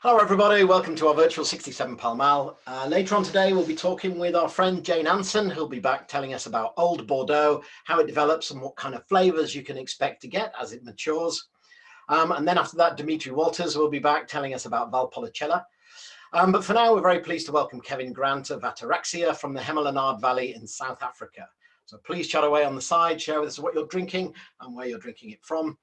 Hello everybody, welcome to our virtual 67 Pall Mall. Later on today we'll be talking with our friend Jane Anson, who'll be back telling us about Old Bordeaux, how it develops and what kind of flavours you can expect to get as it matures. And then after that, Dimitri Walters will be back telling us about Valpolicella. But for now, we're very pleased to welcome Kevin Grant of Ataraxia from the Hemelanard Valley in South Africa. So please chat away on the side, share with us what you're drinking and where you're drinking it from.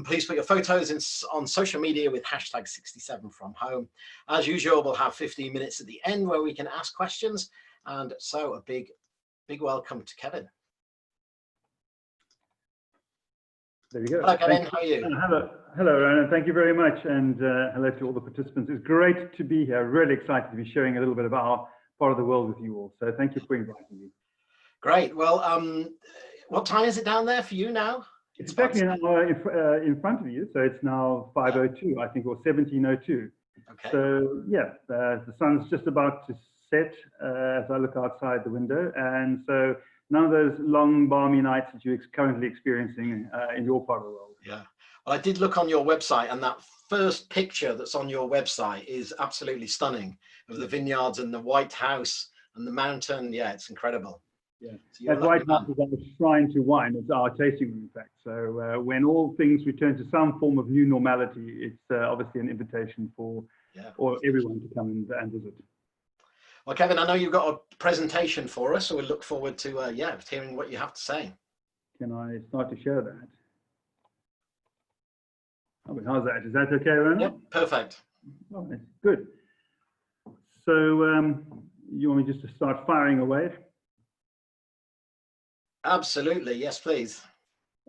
Please put your photos on social media with hashtag 67FromHome. As usual, we'll have 15 minutes at the end where we can ask questions. And so a big welcome to Kevin. There you go. Hello, Kevin. How are you? Hello, Ronan. Thank you very much. And hello to all the participants. It's great to be here. Really excited to be sharing a little bit of our part of the world with you all. So thank you for inviting me. Great. Well, what time is it down there for you now? It's exactly an hour in front of you. So it's now 5:02, I think, or 17:02. Okay. So yeah, the sun's just about to set as I look outside the window. And so none of those long, balmy nights that you're currently experiencing in your part of the world. Yeah. Well, I did look on your website, and that first picture that's on your website is absolutely stunning, of the vineyards and the White House and the mountain. Yeah, it's incredible. Yeah, so that White House is our shrine to wine. It's our tasting room, in fact. So when all things return to some form of new normality, it's obviously an invitation for everyone to come and visit. Well, Kevin, I know you've got a presentation for us, so we look forward to hearing what you have to say. Can I start to share that? Oh, how's that? Is that okay, Ronan? Yep, perfect. Oh, that's good. So you want me just to start firing away? Absolutely, yes, please.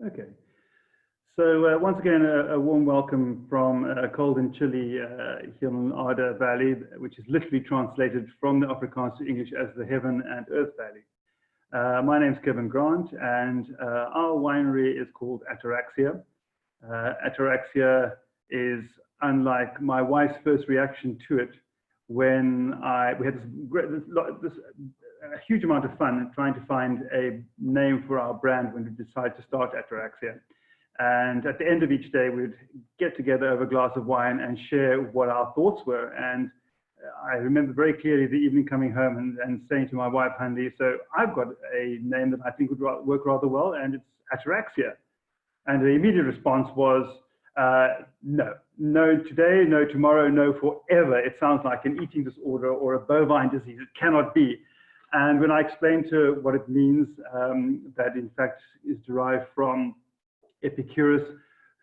Okay. So once again, a warm welcome from cold and chilly Hemelanard Valley, which is literally translated from the Afrikaans to English as the Heaven and Earth Valley. My name's Kevin Grant, and our winery is called Ataraxia. Ataraxia is unlike my wife's first reaction to it when we had a huge amount of fun trying to find a name for our brand when we decided to start Ataraxia. And at the end of each day, we'd get together over a glass of wine and share what our thoughts were. And I remember very clearly the evening coming home and saying to my wife, Handy, so I've got a name that I think would work rather well, and it's Ataraxia. And the immediate response was, no today, no tomorrow, no forever. It sounds like an eating disorder or a bovine disease. It cannot be. And when I explained to her what it means, that in fact is derived from Epicurus,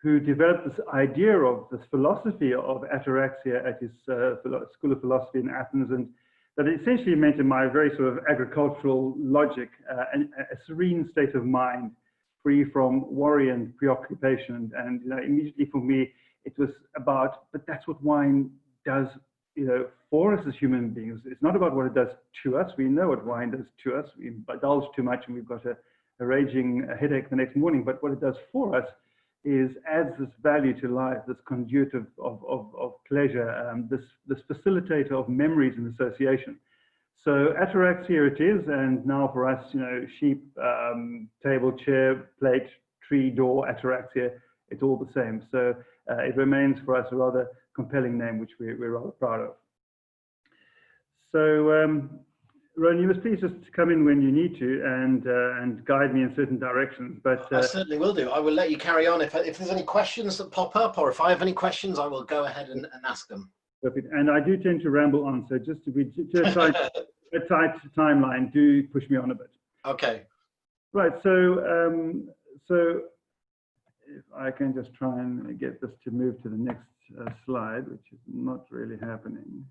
who developed this idea of this philosophy of ataraxia at his School of Philosophy in Athens, and that essentially meant, in my very sort of agricultural logic, a serene state of mind, free from worry and preoccupation. And immediately for me, it was about, but that's what wine does, for us as human beings. It's not about what it does to us. We know what wine does to us. We indulge too much and we've got a raging headache the next morning. But what it does for us is adds this value to life, this conduit of pleasure, this facilitator of memories and association. So ataraxia it is, and now for us, sheep, table, chair, plate, tree, door, ataraxia, it's all the same. So it remains for us a rather compelling name, which we're rather proud of. So Ron, you must please just come in when you need to and guide me in certain directions. But I certainly will do. I will let you carry on. If there's any questions that pop up, or if I have any questions, I will go ahead and ask them. Perfect. And I do tend to ramble on, so just to be a tight timeline, do push me on a bit. Okay. Right. So so if I can just try and get this to move to the next slide, which is not really happening.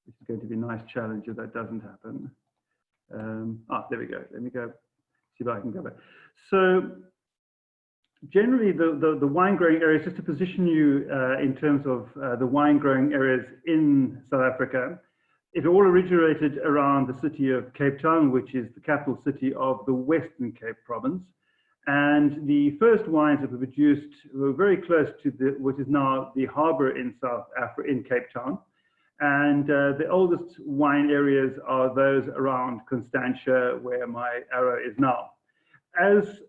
It's going to be a nice challenge if that doesn't happen. There we go. Let me go see if I can go back. So generally, the wine growing areas, just to position you in terms of the wine growing areas in South Africa, it all originated around the city of Cape Town, which is the capital city of the Western Cape province. And the first wines that were produced were very close to what is now the harbour in South Africa, in Cape Town. And the oldest wine areas are those around Constantia, where my arrow is now. As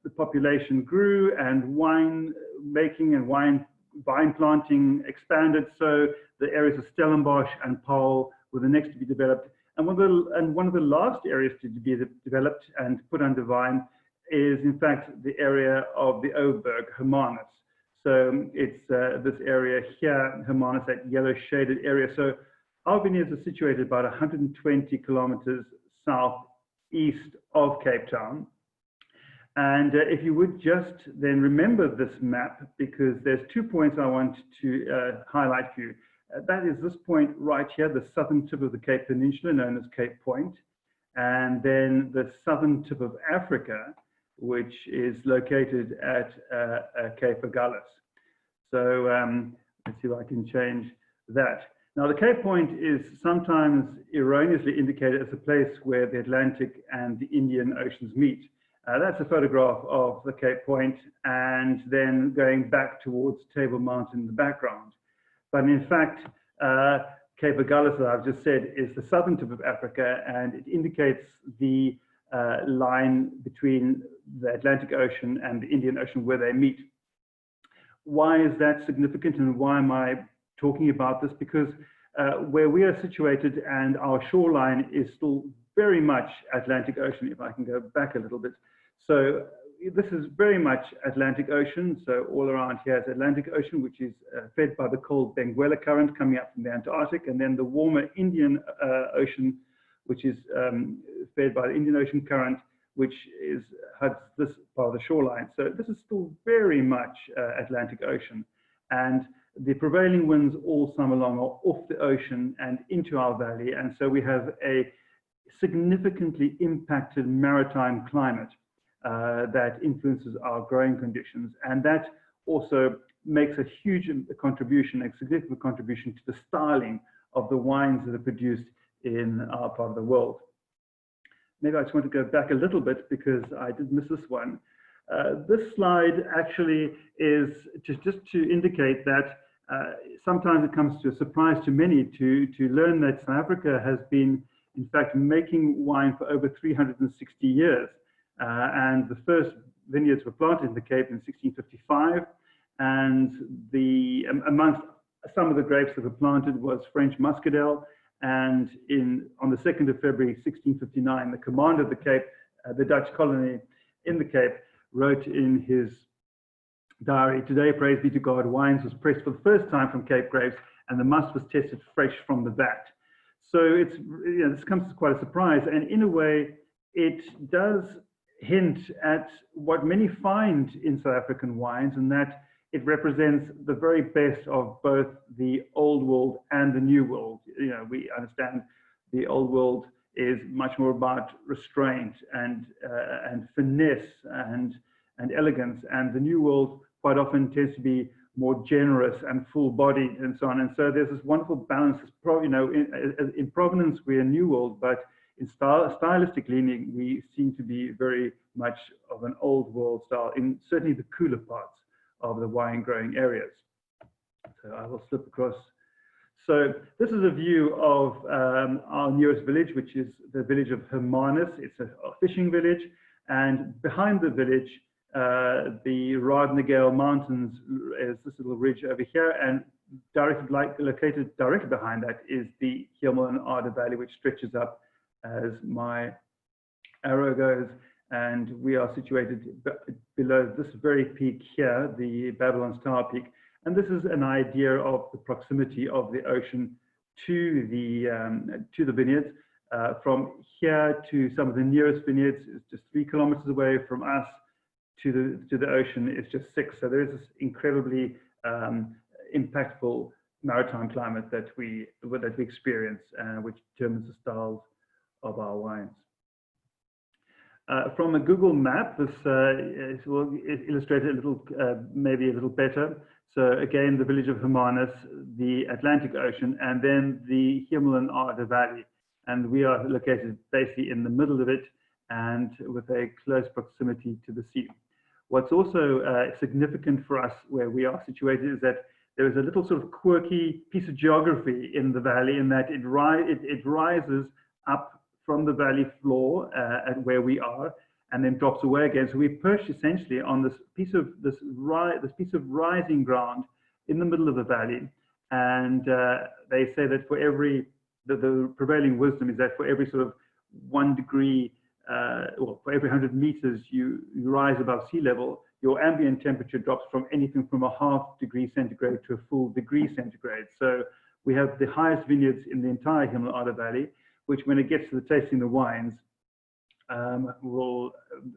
the population grew and wine making and wine vine planting expanded. So the areas of Stellenbosch and Paarl were the next to be developed. And one of the last areas to be developed and put under vine is, in fact, the area of the Oberg, Hermanus. So it's this area here, Hermanus, that yellow shaded area. So our vineyards are situated about 120 kilometers southeast of Cape Town. And if you would just then remember this map, because there's 2 points I want to highlight for you. That is this point right here, the southern tip of the Cape Peninsula, known as Cape Point, and then the southern tip of Africa, which is located at Cape Agulhas. So let's see if I can change that. Now, the Cape Point is sometimes erroneously indicated as a place where the Atlantic and the Indian Oceans meet. That's a photograph of the Cape Point, and then going back towards Table Mountain in the background. But in fact, Cape Agulhas, that I've just said, is the southern tip of Africa, and it indicates the line between the Atlantic Ocean and the Indian Ocean where they meet. Why is that significant, and why am I talking about this? Because where we are situated and our shoreline is still very much Atlantic Ocean, if I can go back a little bit. So this is very much Atlantic Ocean. So all around here is Atlantic Ocean, which is fed by the cold Benguela current coming up from the Antarctic, and then the warmer Indian Ocean, which is fed by the Indian Ocean current, which has this part of the shoreline. So this is still very much Atlantic Ocean. And the prevailing winds all summer long are off the ocean and into our valley. And so we have a significantly impacted maritime climate that influences our growing conditions. And that also makes a huge contribution, a significant contribution to the styling of the wines that are produced in our part of the world. Maybe I just want to go back a little bit because I did miss this one. This slide actually is just to indicate that sometimes it comes to a surprise to many to learn that South Africa has been, in fact, making wine for over 360 years. And the first vineyards were planted in the Cape in 1655. And amongst some of the grapes that were planted was French Muscadel. And on the 2nd of February, 1659, the commander of the Cape, the Dutch colony in the Cape, wrote in his diary, "Today, praise be to God, wines was pressed for the first time from Cape grapes, and the must was tested fresh from the vat." So it's, this comes as quite a surprise. And in a way, it does hint at what many find in South African wines, and that it represents the very best of both the old world and the new world. We understand the old world is much more about restraint and finesse and elegance, and the new world quite often tends to be more generous and full-bodied and so on. And so there's this wonderful balance. In provenance, we're a new world, but in stylistic leaning, we seem to be very much of an old world style in certainly the cooler parts of the wine growing areas. So I will slip across. So this is a view of our nearest village, which is the village of Hermanus. It's a fishing village, and behind the village, the Radnagale Mountains is this little ridge over here, and located directly behind that is the Hemel and Arde Valley, which stretches up as my arrow goes. And we are situated below this very peak here, the Babylon's Tower Peak. And this is an idea of the proximity of the ocean to the vineyards. From here to some of the nearest vineyards is just 3 kilometers away. From us to the ocean is just 6. So there is this incredibly impactful maritime climate that we experience, which determines the styles of our wines. From a Google map, this will illustrate it a little, maybe a little better. So again, the village of Hermanus, the Atlantic Ocean, and then the Hemel and Arde Valley. And we are located basically in the middle of it and with a close proximity to the sea. What's also significant for us where we are situated is that there is a little sort of quirky piece of geography in the valley, in that it rises up from the valley floor at where we are, and then drops away again. So we perch essentially on this piece of rising ground in the middle of the valley. And they say that for every, the prevailing wisdom is that for every sort of 1 degree, or for every 100 meters you rise above sea level, your ambient temperature drops from anything from a ½ degree centigrade to a full degree centigrade. So we have the highest vineyards in the entire Himmel Ader Valley, which when it gets to the tasting the wines, will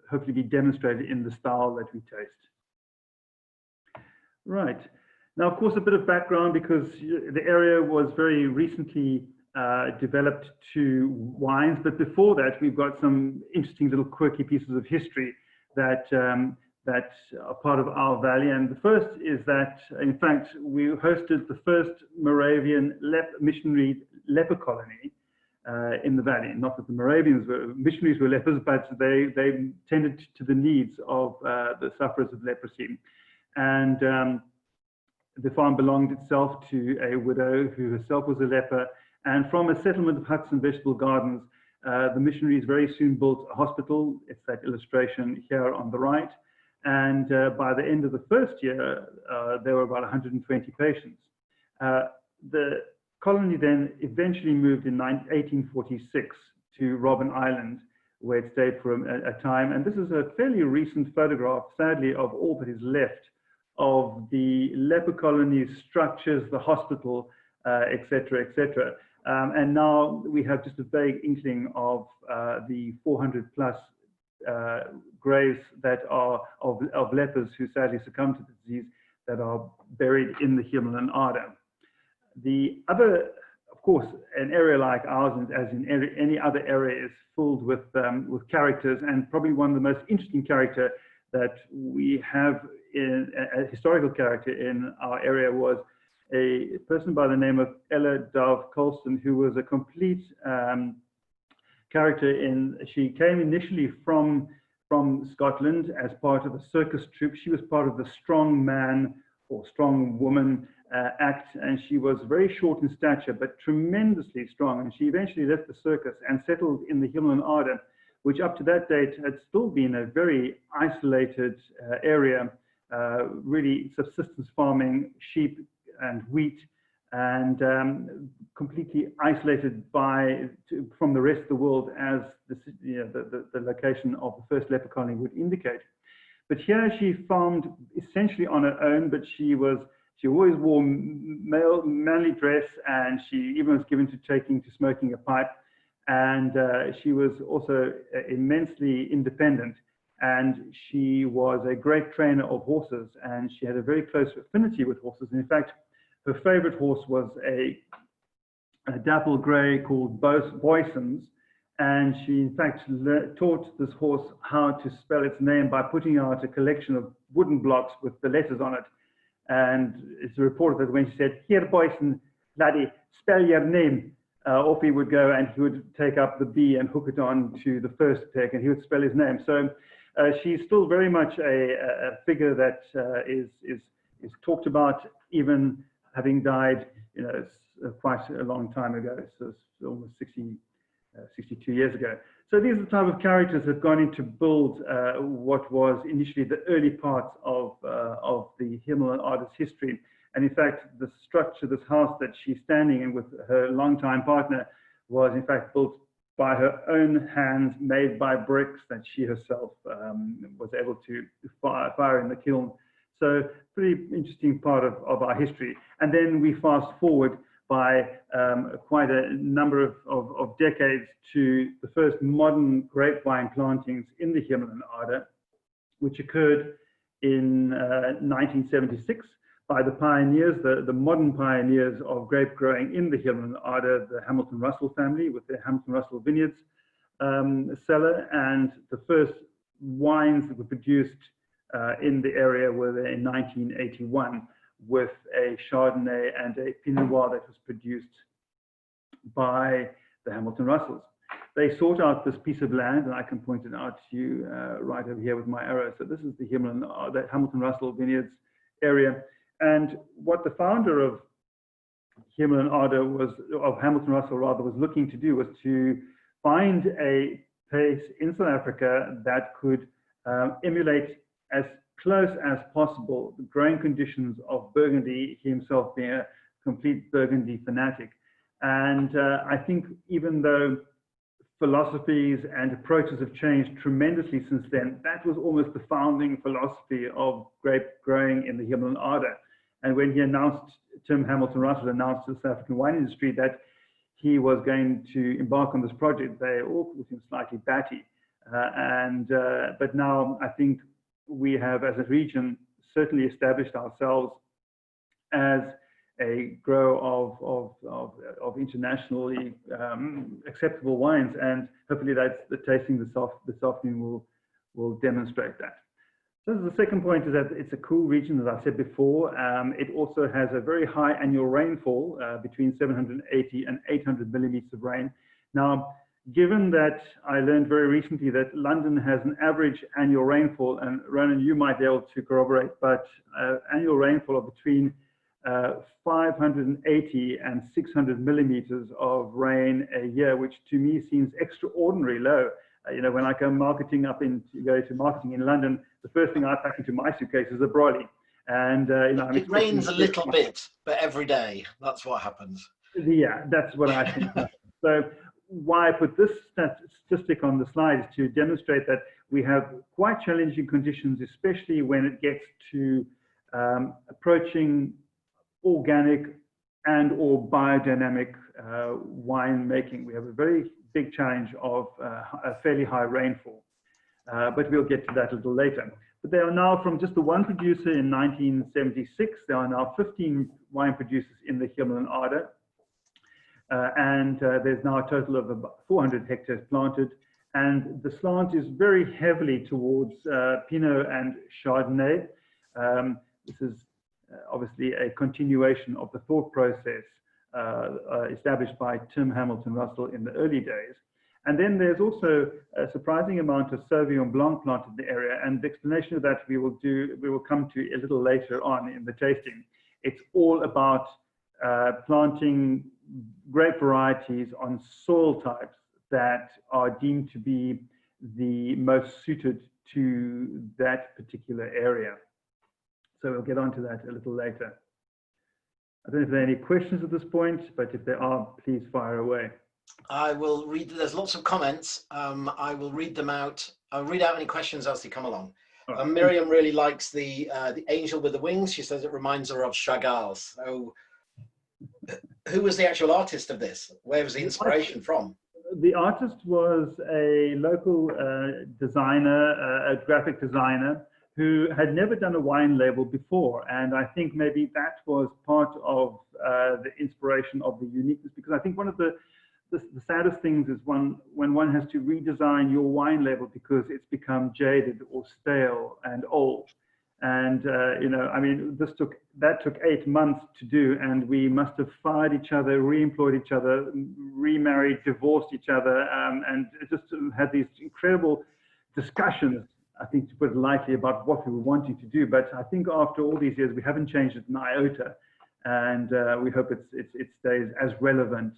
hopefully be demonstrated in the style that we taste. Right. Now, of course, a bit of background, because the area was very recently developed to wines, but before that, we've got some interesting little quirky pieces of history that that are part of our valley. And the first is that, in fact, we hosted the first Moravian missionary leper colony in the valley. Not that the Moravians were missionaries were lepers, but they tended to the needs of the sufferers of leprosy. And the farm belonged itself to a widow who herself was a leper. And from a settlement of huts and vegetable gardens, the missionaries very soon built a hospital. It's that illustration here on the right. And by the end of the first year, there were about 120 patients. The colony then eventually moved in 1846 to Robben Island, where it stayed for a time. And this is a fairly recent photograph, sadly, of all that is left of the leper colony's structures, the hospital, etc., etc. And now we have just a vague inkling of the 400 plus graves that are of lepers who sadly succumbed to the disease, that are buried in the Himmel Ader. The other, of course, an area like ours, as in any other area, is filled with characters, and probably one of the most interesting character that we have in a historical character in our area was a person by the name of Ella Dove Colston, who was a complete character she came initially from Scotland as part of a circus troupe. She was part of the strong man or strong woman act, and she was very short in stature but tremendously strong, and she eventually left the circus and settled in the Himmel Ader, which up to that date had still been a very isolated area, really subsistence farming, sheep and wheat, and completely isolated from the rest of the world, as the location of the first leper colony would indicate. But here she farmed essentially on her own, but she always wore manly dress, and she even was given to smoking a pipe. And she was also immensely independent, and she was a great trainer of horses, and she had a very close affinity with horses. And in fact, her favorite horse was a dapple grey called Boyson's, and she in fact taught this horse how to spell its name by putting out a collection of wooden blocks with the letters on it. And it's reported that when she said, "Here, Boyson, laddie, spell your name," off he would go, and he would take up the B and hook it on to the first peg, and he would spell his name. So she's still very much a figure that is talked about, even having died, quite a long time ago. So it's almost 62 years ago. So these are the type of characters that have gone in to build what was initially the early parts of the Himmel Ader's history. And in fact, the structure, this house that she's standing in with her longtime partner, was in fact built by her own hands, made by bricks that she herself was able to fire in the kiln. So pretty interesting part of our history. And then we fast forward by quite a number of decades to the first modern grapevine plantings in the Himmel Ader, which occurred in 1976 by the pioneers, the modern pioneers of grape growing in the Himmel Ader, the Hamilton Russell family with their Hamilton Russell Vineyards cellar. And the first wines that were produced in the area were there in 1981, with a Chardonnay and a Pinot Noir that was produced by the Hamilton Russells. They sought out this piece of land, and I can point it out to you right over here with my arrow. So this is the Hamilton Russell Vineyards area. And what the founder of Himmel Ader of Hamilton Russell rather, was looking to do was to find a place in South Africa that could emulate as close as possible the growing conditions of Burgundy, he himself being a complete Burgundy fanatic. And I think even though philosophies and approaches have changed tremendously since then, that was almost the founding philosophy of grape growing in the Himalayan Arda. And when he announced, Tim Hamilton Russell announced to the South African wine industry that he was going to embark on this project, they all called him slightly batty. But now I think we have, as a region, certainly established ourselves as a grower of internationally acceptable wines, and hopefully that's the tasting this afternoon will demonstrate that. So the second point is that it's a cool region, as I said before. It also has a very high annual rainfall, between 780 and 800 millimeters of rain. Now, given that I learned very recently that London has an average annual rainfall, and Ronan, you might be able to corroborate, but annual rainfall of between 580 and 600 millimeters of rain a year, which to me seems extraordinarily low. You know, when I go to marketing in London, the first thing I pack into my suitcase is a brolly. And you know, it rains a little bit, but every day, that's what happens. Yeah, that's what I think. So why I put this statistic on the slide is to demonstrate that we have quite challenging conditions, especially when it gets to approaching organic and or biodynamic wine making. We have a very big challenge of a fairly high rainfall, but we'll get to that a little later. But there are now, from just the one producer in 1976, there are now 15 wine producers in the Himalayan Arda, and there's now a total of about 400 hectares planted, and the slant is very heavily towards Pinot and Chardonnay. This is obviously a continuation of the thought process established by Tim Hamilton Russell in the early days. And then there's also a surprising amount of Sauvignon Blanc planted in the area, and the explanation of that we will come to a little later on in the tasting. It's all about planting grape varieties on soil types that are deemed to be the most suited to that particular area. So we'll get onto that a little later. I don't know if there are any questions at this point, but if there are, please fire away. I will read, there's lots of comments. I will read them out. I'll read out any questions as they come along. Right. Miriam really likes the angel with the wings. She says it reminds her of Chagall. So who was the actual artist of this? Where was the inspiration from? The artist was a local designer, a graphic designer, who had never done a wine label before. And I think maybe that was part of the inspiration of the uniqueness, because I think one of the saddest things is when one has to redesign your wine label because it's become jaded or stale and old. And you know, I mean, that took 8 months to do, and we must have fired each other, re-employed each other, remarried, divorced each other, and just had these incredible discussions, I think, to put it lightly, about what we were wanting to do. But I think after all these years, we haven't changed it an iota, and we hope it stays as relevant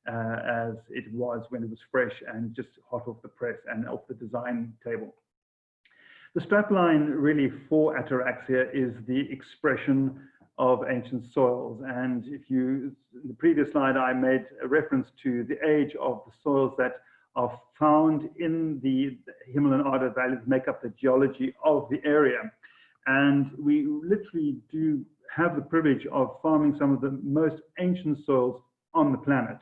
as it was when it was fresh and just hot off the press and off the design table. The strapline really for Ataraxia is the expression of ancient soils. And if you, in the previous slide, I made a reference to the age of the soils that are found in the Himalayan Arda valleys, make up the geology of the area. And we literally do have the privilege of farming some of the most ancient soils on the planet.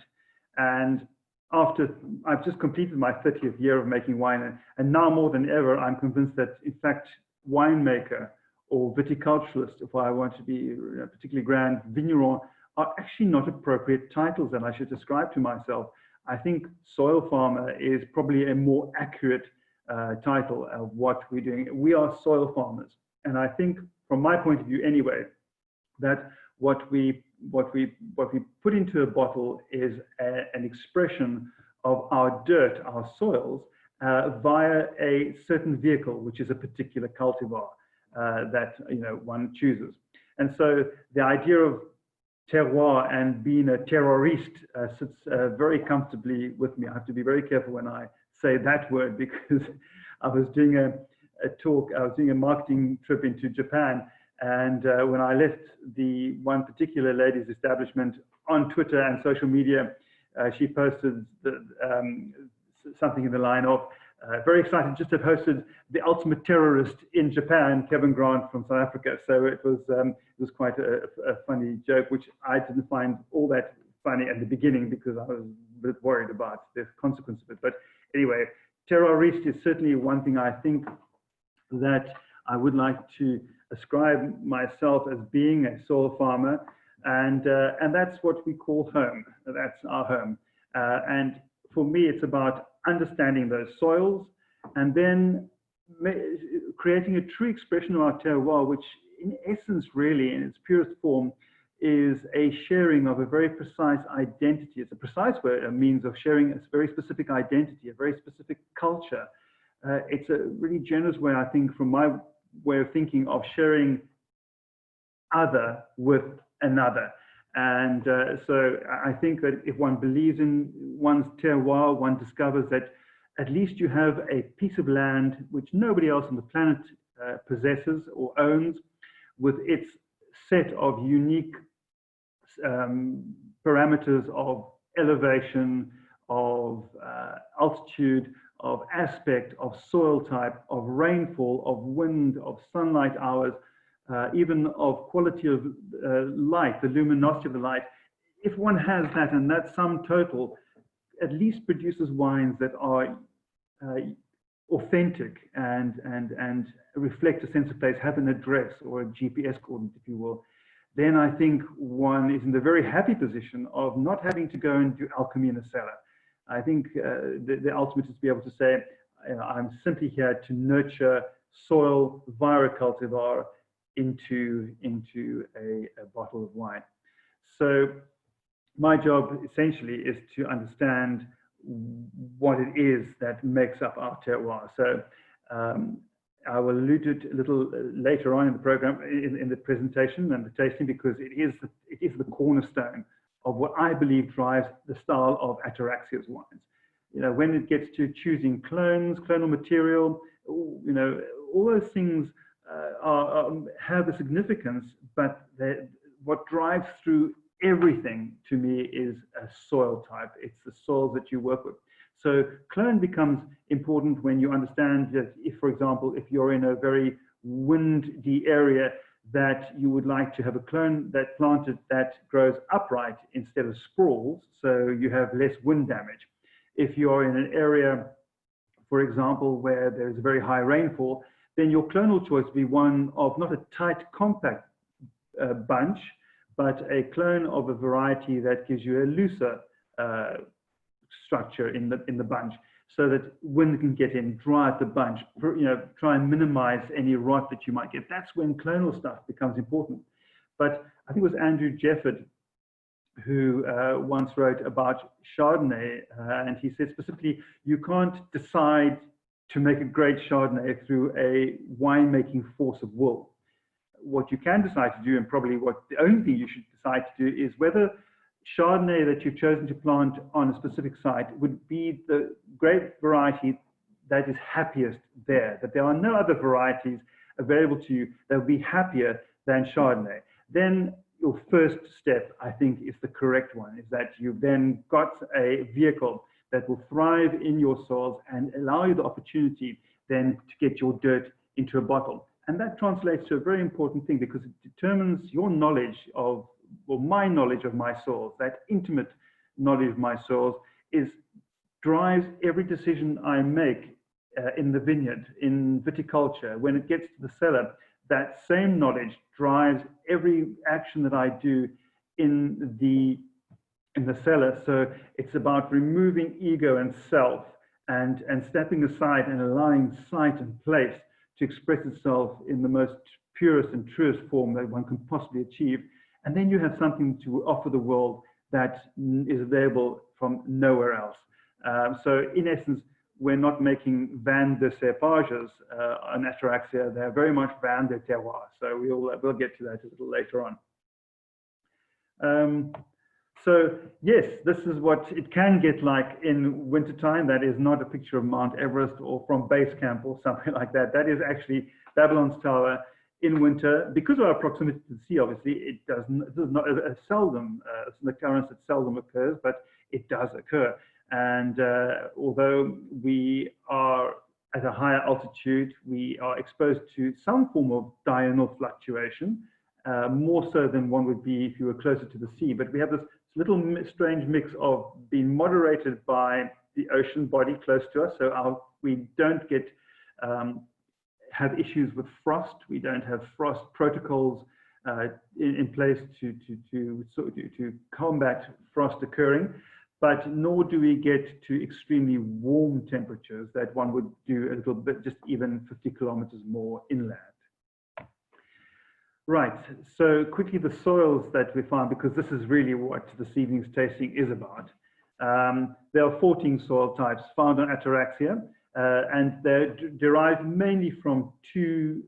And after I've just completed my 30th year of making wine, and now more than ever, I'm convinced that, in fact, winemaker or viticulturalist, if I want to be particularly grand, vigneron, are actually not appropriate titles that I should ascribe to myself. I think soil farmer is probably a more accurate title of what we're doing. We are soil farmers. And I think, from my point of view anyway, that what we put into a bottle is an expression of our dirt, our soils, via a certain vehicle, which is a particular cultivar that one chooses. And so the idea of terroir and being a terroriste sits very comfortably with me. I have to be very careful when I say that word, because I was doing a a talk. I was doing a marketing trip into Japan, and when I left the one particular lady's establishment on Twitter and social media, she posted something in the line of, very excited just to have hosted the ultimate terrorist in Japan, Kevin Grant from South Africa. So it was quite a funny joke, which I didn't find all that funny at the beginning because I was a bit worried about the consequence of it. But anyway, terrorist is certainly one thing I think that I would like to ascribe myself as being a soil farmer, and that's what we call home. That's our home. And for me, it's about understanding those soils and then creating a true expression of our terroir, which in essence, really, in its purest form, is a sharing of a very precise identity. It's a precise way, a means of sharing a very specific identity, a very specific culture. It's a really generous way, I think, from my way of thinking, of sharing other with another. And so I think that if one believes in one's terroir, one discovers that at least you have a piece of land which nobody else on the planet possesses or owns, with its set of unique parameters of elevation, of altitude, of aspect, of soil type, of rainfall, of wind, of sunlight hours, even of quality of light, the luminosity of the light. If one has that, and that sum total at least produces wines that are authentic and reflect a sense of place, have an address or a GPS coordinate, if you will, then I think one is in the very happy position of not having to go and do alchemy in a cellar. I think the ultimate is to be able to say, I'm simply here to nurture soil via a cultivar into a bottle of wine. So my job essentially is to understand what it is that makes up our terroir. So I will allude to it a little later on in the program, in the presentation and the tasting, because it is the cornerstone of what I believe drives the style of Ataraxia's wines. You know, when it gets to choosing clones, clonal material, you know, all those things have a significance, but what drives through everything to me is a soil type. It's the soils that you work with. So clone becomes important when you understand that if, for example, if you're in a very windy area, that you would like to have a clone that planted that grows upright instead of sprawls, so you have less wind damage. If you're in an area, for example, where there's very high rainfall, then your clonal choice will be one of not a tight, compact bunch, but a clone of a variety that gives you a looser structure in the bunch, so that wind can get in, dry out the bunch, you know, try and minimize any rot that you might get. That's when clonal stuff becomes important. But I think it was Andrew Jefford who once wrote about Chardonnay, and he said specifically, you can't decide to make a great Chardonnay through a winemaking force of will. What you can decide to do, and probably what the only thing you should decide to do, is whether Chardonnay that you've chosen to plant on a specific site would be the great variety that is happiest there, that there are no other varieties available to you that will be happier than Chardonnay. Then your first step, I think, is the correct one, is that you've then got a vehicle that will thrive in your soils and allow you the opportunity then to get your dirt into a bottle. And that translates to a very important thing, because it determines your knowledge of, or my knowledge of my soils, that intimate knowledge of my soils drives every decision I make in the vineyard, in viticulture. When it gets to the cellar, that same knowledge drives every action that I do in the cellar. So it's about removing ego and self and stepping aside and allowing sight and place to express itself in the most purest and truest form that one can possibly achieve. And then you have something to offer the world that is available from nowhere else. So in essence, we're not making vin de cépages on Ataraxia. They're very much vin de terroir. So we'll get to that a little later on. So yes, this is what it can get like in wintertime. That is not a picture of Mount Everest or from base camp or something like that. That is actually Babylon's Tower in winter. Because of our proximity to the sea, obviously, it is not a seldom, it's an occurrence that seldom occurs, but it does occur. And although we are at a higher altitude, we are exposed to some form of diurnal fluctuation, more so than one would be if you were closer to the sea. But we have this little strange mix of being moderated by the ocean body close to us. So we don't get have issues with frost. We don't have frost protocols in place to combat frost occurring. But nor do we get to extremely warm temperatures that one would do a little bit, just even 50 kilometers more inland. Right, so quickly the soils that we found, because this is really what this evening's tasting is about. There are 14 soil types found on Ataraxia, and they're derived mainly from two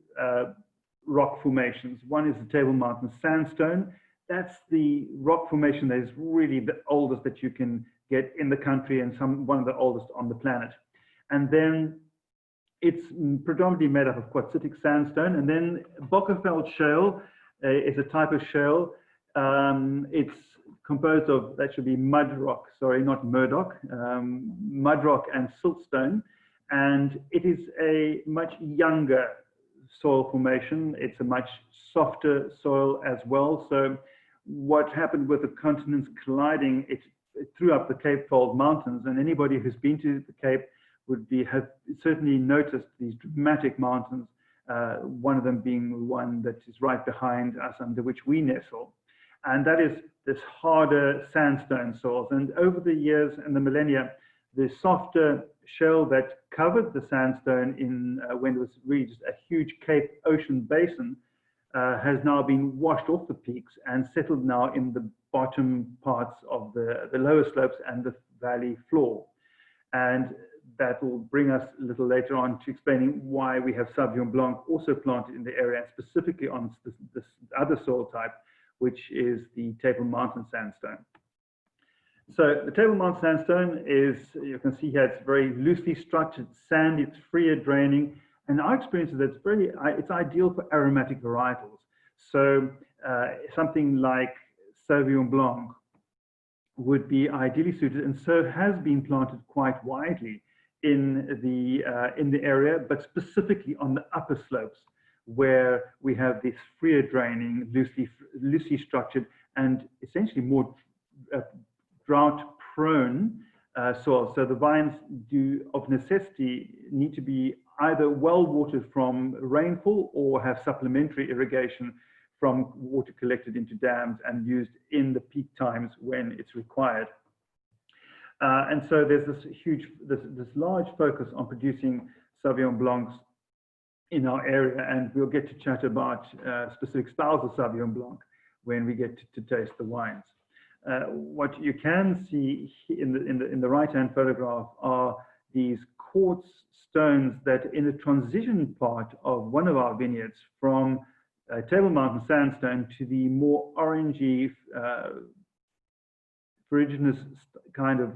rock formations. One is the Table Mountain Sandstone. That's the rock formation that is really the oldest that you can get in the country and one of the oldest on the planet. And then it's predominantly made up of quartzitic sandstone. And then Bockerfeld shale is a type of shale. It's composed of, that should be mud rock, sorry, not Murdoch, mud rock and siltstone. And it is a much younger soil formation. It's a much softer soil as well. So what happened with the continents colliding, it threw up the Cape Fold Mountains, and anybody who's been to the Cape would have certainly noticed these dramatic mountains, one of them being one that is right behind us under which we nestle. And that is this harder sandstone soils. And over the years and the millennia, the softer shell that covered the sandstone when it was really just a huge Cape Ocean basin has now been washed off the peaks and settled now in the bottom parts of the lower slopes and the valley floor. And that will bring us a little later on to explaining why we have Sauvignon Blanc also planted in the area, and specifically on this other soil type, which is the Table Mountain Sandstone. So the Table Mountain Sandstone is, you can see here, it's very loosely structured sand, it's freer draining, and our experience is that it's ideal for aromatic varietals. So something like Sauvignon Blanc would be ideally suited, and so has been planted quite widely in the area, but specifically on the upper slopes where we have this freer draining, loosely structured, and essentially more drought-prone soil. So the vines do, of necessity, need to be either well watered from rainfall or have supplementary irrigation from water collected into dams and used in the peak times when it's required. And so there's this large focus on producing Sauvignon Blancs in our area, and we'll get to chat about specific styles of Sauvignon Blanc when we get to taste the wines. What you can see in the right-hand photograph are these quartz stones that in the transition part of one of our vineyards from Table Mountain Sandstone to the more orangey, ferruginous kind of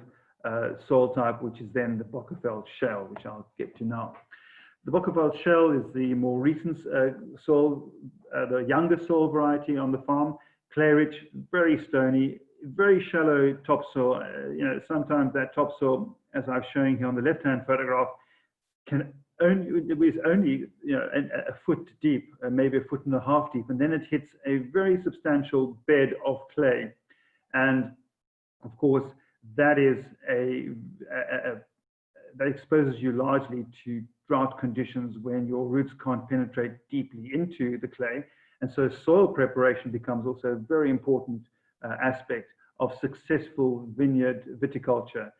soil type, which is then the Bockerfeld shale, which I'll get to now. The Bockerfeld shale is the more recent soil, the younger soil variety on the farm, clay-rich, very stony, very shallow topsoil. Sometimes that topsoil, as I'm showing here on the left-hand photograph, is only a foot deep, maybe a foot and a half deep, and then it hits a very substantial bed of clay. And of course, that is that exposes you largely to drought conditions when your roots can't penetrate deeply into the clay. And so soil preparation becomes also a very important aspect of successful vineyard viticulture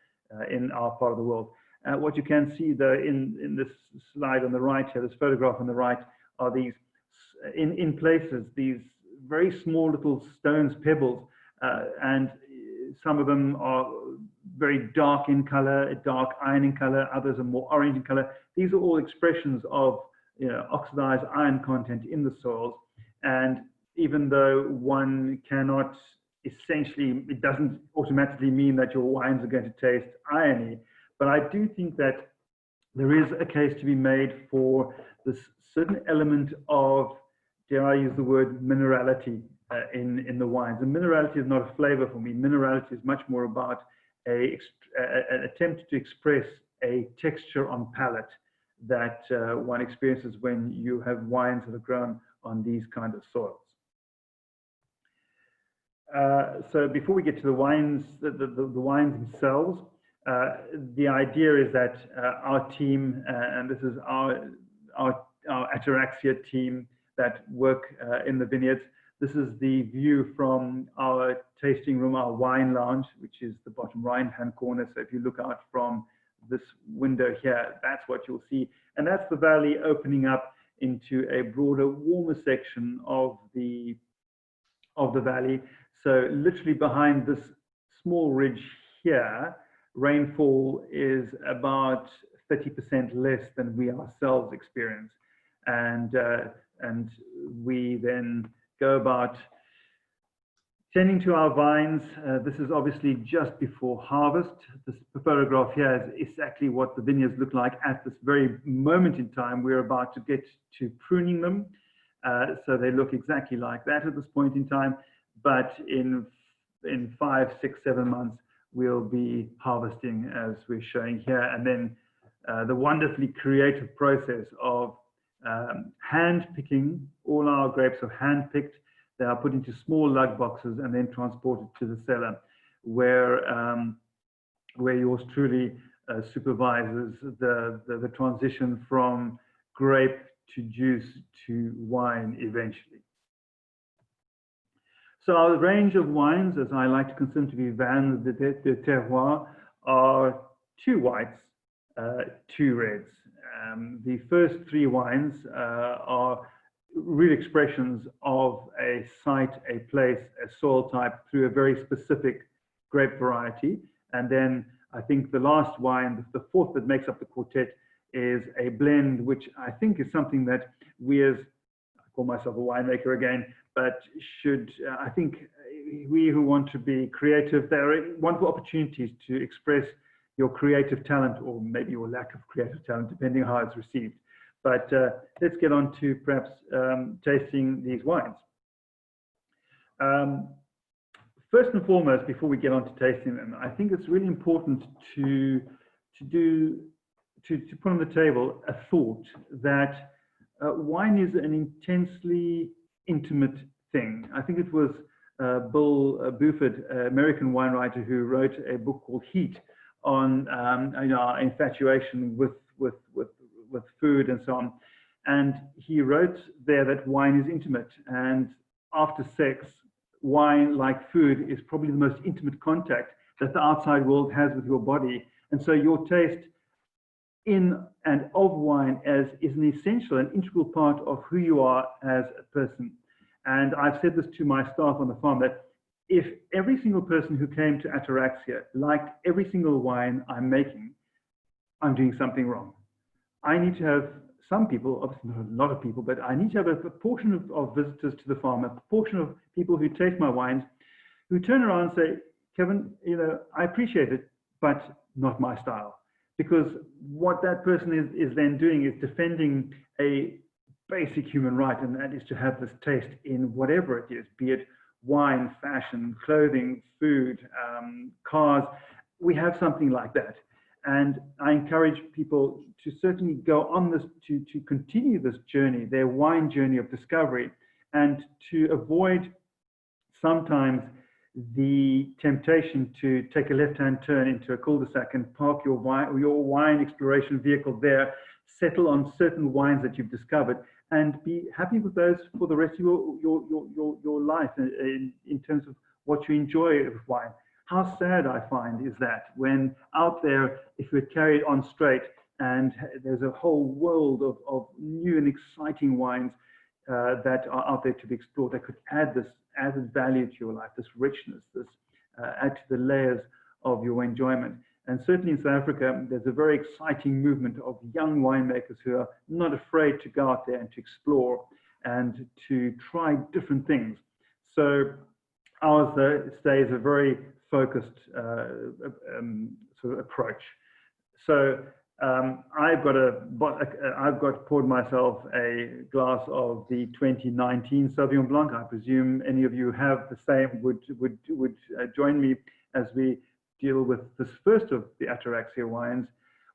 in our part of the world. What you can see though in this slide on the right here, this photograph on the right, are these, in places, these very small little stones, pebbles, and some of them are very dark in color, dark iron in color, others are more orange in color. These are all expressions of oxidized iron content in the soils. And even though one cannot essentially, it doesn't automatically mean that your wines are going to taste irony. But I do think that there is a case to be made for this certain element of, dare I use the word, minerality in the wines. And minerality is not a flavor for me. Minerality is much more about an attempt to express a texture on palate that one experiences when you have wines that are grown on these kind of soils. So before we get to the wines, the wines themselves, the idea is that our team, and this is our Ataraxia team that work in the vineyards, this is the view from our tasting room, our wine lounge, which is the bottom right-hand corner. So if you look out from this window here, that's what you'll see. And that's the valley opening up into a broader, warmer section of the valley. So literally behind this small ridge here, rainfall is about 30% less than we ourselves experience. And we then go about tending to our vines. This is obviously just before harvest. This photograph here is exactly what the vineyards look like at this very moment in time. We're about to get to pruning them. So they look exactly like that at this point in time. But in 5, 6, 7 months, we'll be harvesting as we're showing here. And then the wonderfully creative process of hand picking. All our grapes are hand picked. They are put into small lug boxes and then transported to the cellar, where yours truly supervises the transition from grape to juice to wine eventually. So our range of wines, as I like to consider to be vins de terroir, are 2 whites, 2 reds. The first 3 wines are real expressions of a site, a place, a soil type through a very specific grape variety. And then I think the last wine, the 4th that makes up the quartet, is a blend, which I think is something that we as, I call myself a winemaker again, but I think we who want to be creative, there are wonderful opportunities to express your creative talent, or maybe your lack of creative talent, depending on how it's received. But let's get on to perhaps tasting these wines. First and foremost, before we get on to tasting them, I think it's really important to put on the table a thought that wine is an intensely intimate thing. I think it was Bill Buford, American wine writer, who wrote a book called Heat on our infatuation with food and so on. And he wrote there that wine is intimate, and after sex, wine, like food, is probably the most intimate contact that the outside world has with your body. And so your taste in and of wine is an essential and integral part of who you are as a person. And I've said this to my staff on the farm, that if every single person who came to Ataraxia liked every single wine I'm making, I'm doing something wrong. I need to have some people, obviously not a lot of people, but I need to have a proportion of visitors to the farm, a proportion of people who taste my wines, who turn around and say, Kevin, I appreciate it, but not my style. Because what that person is then doing is defending a basic human right, and that is to have this taste in whatever it is, be it wine, fashion, clothing, food, cars. We have something like that. And I encourage people to certainly go on this, to continue this journey, their wine journey of discovery, and to avoid sometimes the temptation to take a left-hand turn into a cul-de-sac and park your wine exploration vehicle there, settle on certain wines that you've discovered, and be happy with those for the rest of your life in terms of what you enjoy with wine. How sad I find is that when out there, if we're carried on straight, and there's a whole world of new and exciting wines that are out there to be explored, that could add this added value to your life, this richness, this add to the layers of your enjoyment. And certainly in South Africa, there's a very exciting movement of young winemakers who are not afraid to go out there and to explore and to try different things. So Ours, though, stays a very focused sort of approach. So I've poured myself a glass of the 2019 Sauvignon Blanc. I presume any of you have the same. Would join me as we deal with this first of the Ataraxia wines,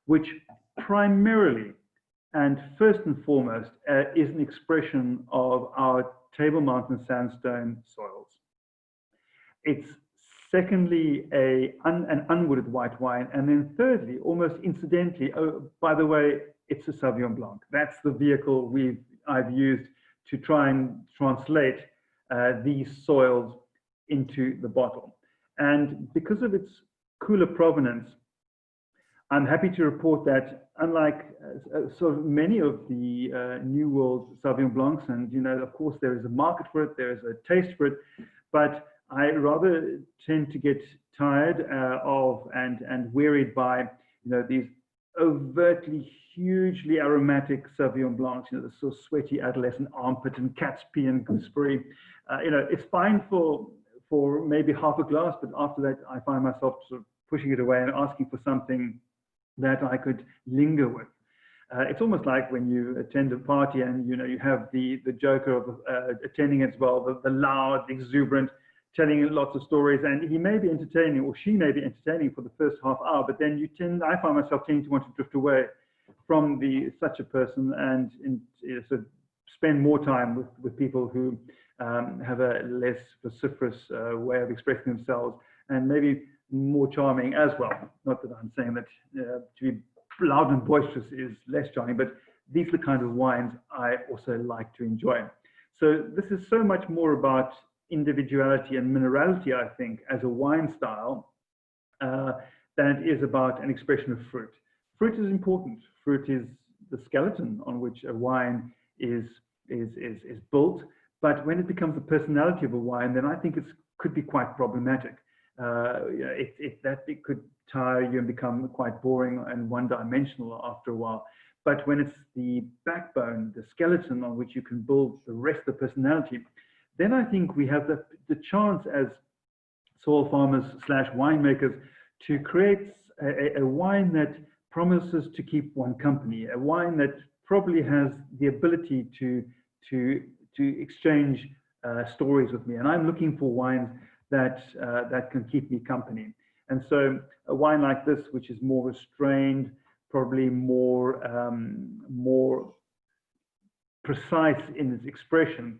which primarily and first and foremost is an expression of our Table Mountain sandstone soils. It's secondly an unwooded white wine, and then thirdly, almost incidentally, oh, by the way, it's a Sauvignon Blanc. That's the vehicle I've used to try and translate these soils into the bottle. And because of its cooler provenance, I'm happy to report that unlike sort of many of the New World Sauvignon Blancs, and of course there is a market for it, there is a taste for it, but I rather tend to get tired of and wearied by these overtly hugely aromatic Sauvignon Blancs, the sort of sweaty adolescent armpit and cat's pee and gooseberry. It's fine for maybe half a glass, but after that I find myself sort of pushing it away and asking for something that I could linger with. It's almost like when you attend a party and you have the joker of attending as well, the loud, exuberant, telling lots of stories, and he may be entertaining, or she may be entertaining for the first half hour, but then I find myself tending to want to drift away from such a person and sort of spend more time with people who have a less vociferous way of expressing themselves, and maybe more charming as well. Not that I'm saying that to be loud and boisterous is less charming, but these are the kind of wines I also like to enjoy. So this is so much more about individuality and minerality, I think, as a wine style, than it is about an expression of fruit. Fruit is important. Fruit is the skeleton on which a wine is built. But when it becomes the personality of a wine, then I think it could be quite problematic. It could tire you and become quite boring and one-dimensional after a while. But when it's the backbone, the skeleton on which you can build the rest of the personality, then I think we have the chance as soil farmers / winemakers to create a wine that promises to keep one company, a wine that probably has the ability to exchange stories with me. And I'm looking for wines that can keep me company. And so a wine like this, which is more restrained, probably more precise in its expression,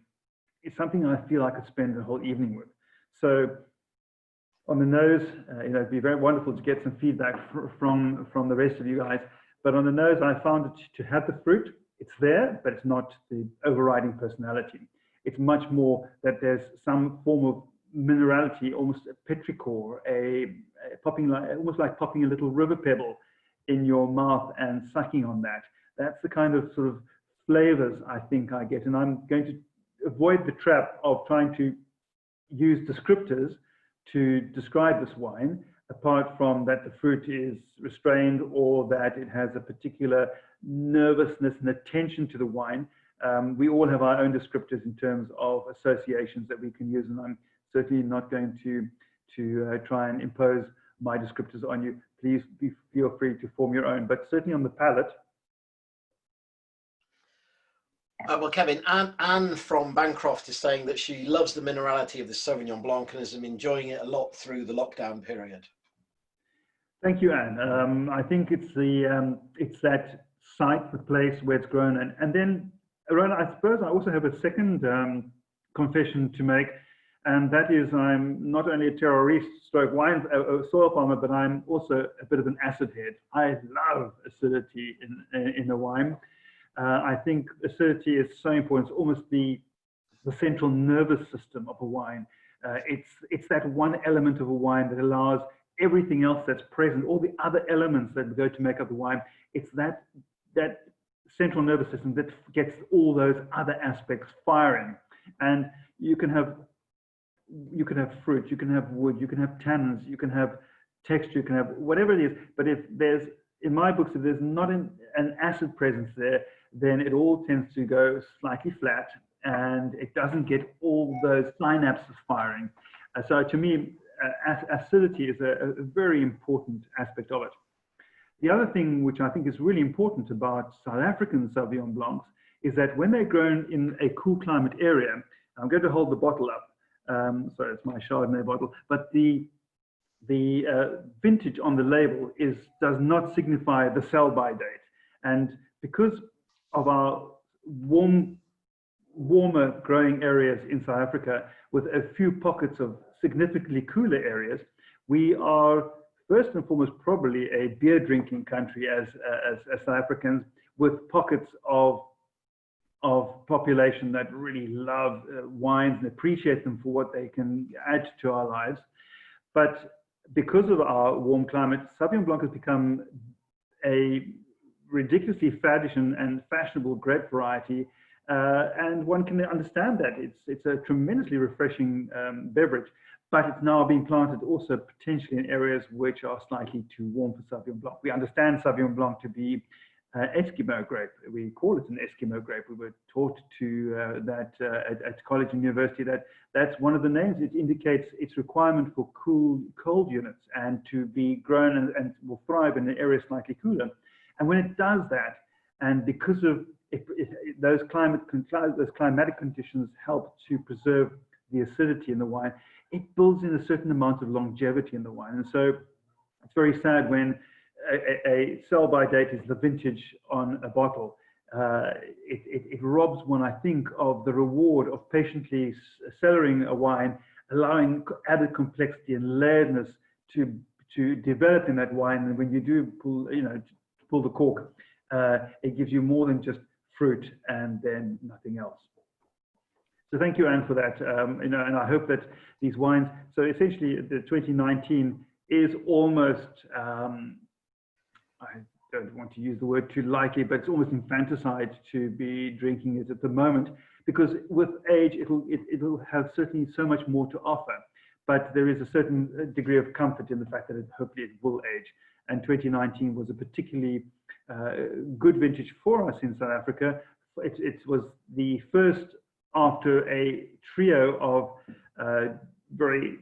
is something I feel I could spend the whole evening with. So on the nose, it'd be very wonderful to get some feedback from the rest of you guys. But on the nose, I found it to have the fruit. It's there, but it's not the overriding personality. It's much more that there's some form of minerality, almost a petrichor, almost like popping a little river pebble in your mouth and sucking on that. That's the kind of sort of flavors I think I get. And I'm going to avoid the trap of trying to use descriptors to describe this wine, apart from that the fruit is restrained or that it has a particular nervousness and attention to the wine. We all have our own descriptors in terms of associations that we can use, and I'm certainly not going to try and impose my descriptors on you. Please feel free to form your own, but certainly on the palate. Well, Kevin, Anne from Bancroft is saying that she loves the minerality of the Sauvignon Blanc and has been enjoying it a lot through the lockdown period. Thank you, Anne. I think it's that site, the place where it's grown, and then Rona, I suppose I also have a second confession to make, and that is I'm not only a terrorist stroke wine soil farmer, but I'm also a bit of an acid head. I love acidity in a wine. I think acidity is so important. It's almost the central nervous system of a wine. It's that one element of a wine that allows everything else that's present, all the other elements that go to make up the wine. It's that central nervous system that gets all those other aspects firing. And you can have fruit, you can have wood, you can have tannins, you can have texture, you can have whatever it is. But if there's, in my books, if there's not an acid presence there, then it all tends to go slightly flat and it doesn't get all those synapses firing. So to me, acidity is a very important aspect of it. The other thing which I think is really important about South African Sauvignon Blancs is that when they're grown in a cool climate area, I'm going to hold the bottle up. Sorry, it's my Chardonnay bottle, but the vintage on the label does not signify the sell-by date. And because of our warmer growing areas in South Africa, with a few pockets of significantly cooler areas, we are first and foremost probably a beer drinking country as South Africans, with pockets of population that really love wines and appreciate them for what they can add to our lives. But because of our warm climate, Sauvignon Blanc has become a ridiculously faddish and fashionable grape variety, and one can understand that. It's a tremendously refreshing beverage, but it's now being planted also potentially in areas which are slightly too warm for Sauvignon Blanc. We understand Sauvignon Blanc to be Eskimo grape. We call it an Eskimo grape. We were taught to that at college and university that's one of the names. It indicates its requirement for cold units and to be grown and will thrive in an area slightly cooler. And when it does that, and because of those climatic conditions help to preserve the acidity in the wine, it builds in a certain amount of longevity in the wine. And so it's very sad when a sell-by date is the vintage on a bottle. It robs one, I think, of the reward of patiently cellaring a wine, allowing added complexity and layeredness to develop in that wine. And when you do pull the cork, it gives you more than just fruit and then nothing else. So thank you, Anne, for that. And I hope that these wines. So essentially, the 2019 is almost. I don't want to use the word too lightly, but it's almost infanticide to be drinking it at the moment, because with age, it'll have certainly so much more to offer. But there is a certain degree of comfort in the fact that hopefully it will age. And 2019 was a particularly good vintage for us in South Africa. It was the first after a trio of very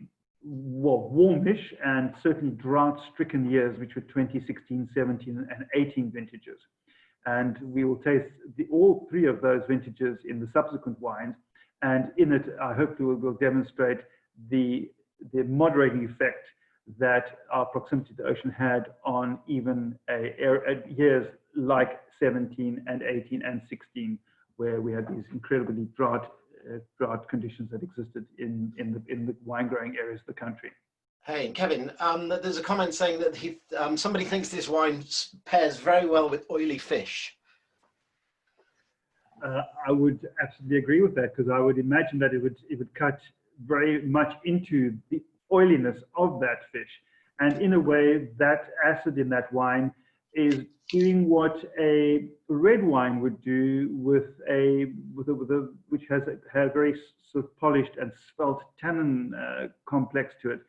warmish and certainly drought-stricken years, which were 2016, 17, and 18 vintages. And we will taste all three of those vintages in the subsequent wines. And in it, I hope we'll demonstrate the moderating effect that our proximity to the ocean had on even years like 17 and 18 and 16, where we had these incredibly drought conditions that existed in the wine growing areas of the country. Hey, Kevin, there's a comment saying that somebody thinks this wine pairs very well with oily fish. I would absolutely agree with that, because I would imagine that it would cut very much into the oiliness of that fish, and in a way that acid in that wine is doing what a red wine would do which has a very sort of polished and svelte tannin complex to it,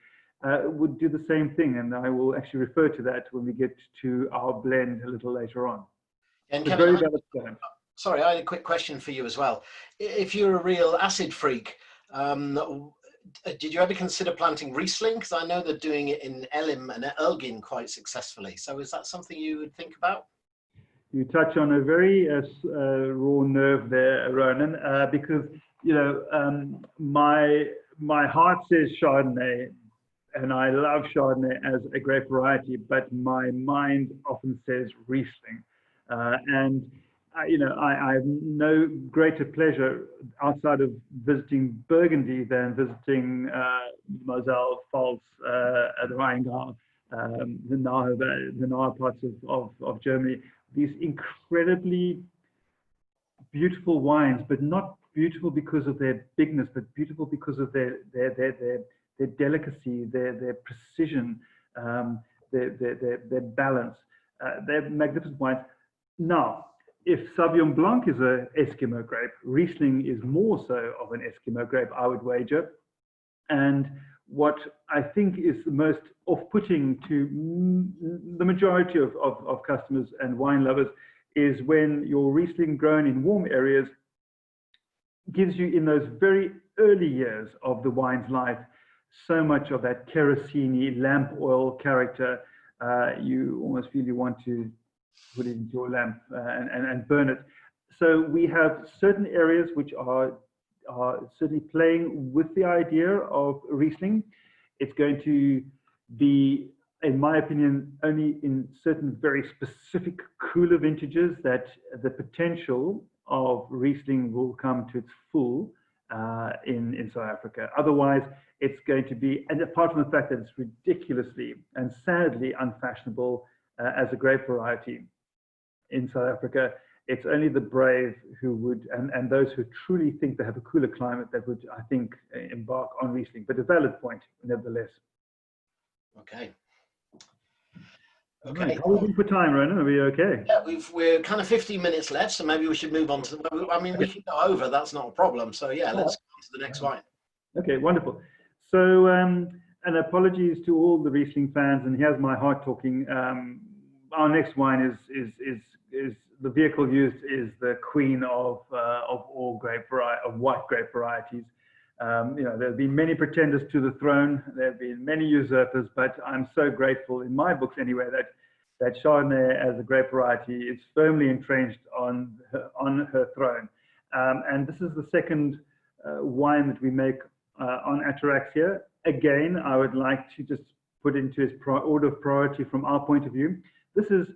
would do the same thing. And I will actually refer to that when we get to our blend a little later on. And Kevin, sorry, I had a quick question for you as well. If you're a real acid freak, did you ever consider planting Riesling? Because I know they're doing it in Elim and Elgin quite successfully. So is that something you would think about? You touch on a very raw nerve there, Ronan, because my heart says Chardonnay, and I love Chardonnay as a grape variety, but my mind often says Riesling, and I have no greater pleasure outside of visiting Burgundy than visiting Moselle, Pfalz, the Rheingau, the Nahe parts of Germany. These incredibly beautiful wines, but not beautiful because of their bigness, but beautiful because of their delicacy, their precision, their balance. They're magnificent wines. Now, if Sauvignon Blanc is an Eskimo grape, Riesling is more so of an Eskimo grape, I would wager. And what I think is the most off-putting to the majority of customers and wine lovers is when your Riesling grown in warm areas gives you, in those very early years of the wine's life, so much of that kerosene lamp oil character. You almost feel you want to put it into your lamp and burn it. So we have certain areas which are certainly playing with the idea of Riesling. It's going to be, in my opinion, only in certain very specific cooler vintages that the potential of Riesling will come to its full in South Africa. Otherwise, it's going to be, and apart from the fact that it's ridiculously and sadly unfashionable as a grape variety in South Africa, it's only the brave who would, and those who truly think they have a cooler climate that would, I think, embark on Riesling. But a valid point, nevertheless. Okay. Okay. Right. How are we doing for time, Ronan? Are we okay? Yeah, we're kind of 15 minutes left, so maybe we should move on to. I mean, we can go over. That's not a problem. So yeah, let's go on to the next wine. Okay, wonderful. So, and apologies to all the Riesling fans, and here's my heart talking. Our next wine is the vehicle used is the queen of all white grape varieties. You know, there have been many pretenders to the throne. There have been many usurpers, but I'm so grateful, in my books anyway, that Chardonnay as a grape variety is firmly entrenched on her throne. And this is the second wine that we make on Ataraxia. Again, I would like to just put into its order of priority from our point of view. This is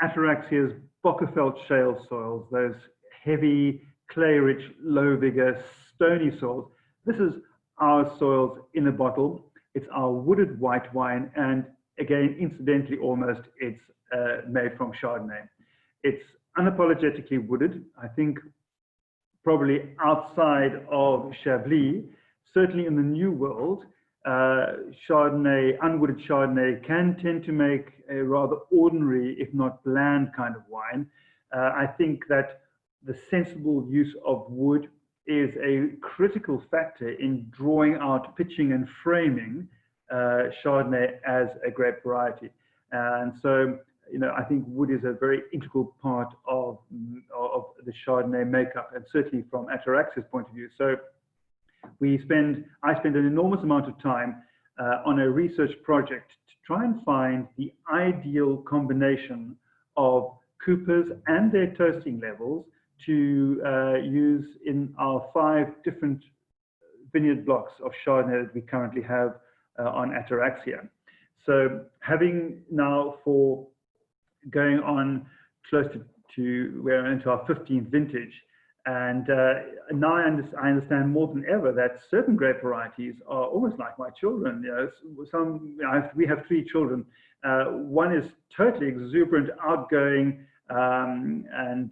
Ataraxia's Bockerfeld shale soils, those heavy, clay-rich, low-vigor, stony soils. This is our soils in a bottle. It's our wooded white wine, and again, incidentally, almost, it's made from Chardonnay. It's unapologetically wooded. I think probably outside of Chablis, certainly in the New World, Chardonnay, unwooded Chardonnay can tend to make a rather ordinary, if not bland kind of wine. I think that the sensible use of wood is a critical factor in drawing out, pitching and framing Chardonnay as a grape variety. And so, you know, I think wood is a very integral part of the Chardonnay makeup, and certainly from Ataraxia's point of view. So I spend an enormous amount of time on a research project to try and find the ideal combination of coopers and their toasting levels to use in our 5 different vineyard blocks of Chardonnay that we currently have on Ataraxia. So having now, for going on close to we're into our 15th vintage, and now I understand more than ever that certain grape varieties are almost like my children. You know, we have 3 children. One is totally exuberant, outgoing, and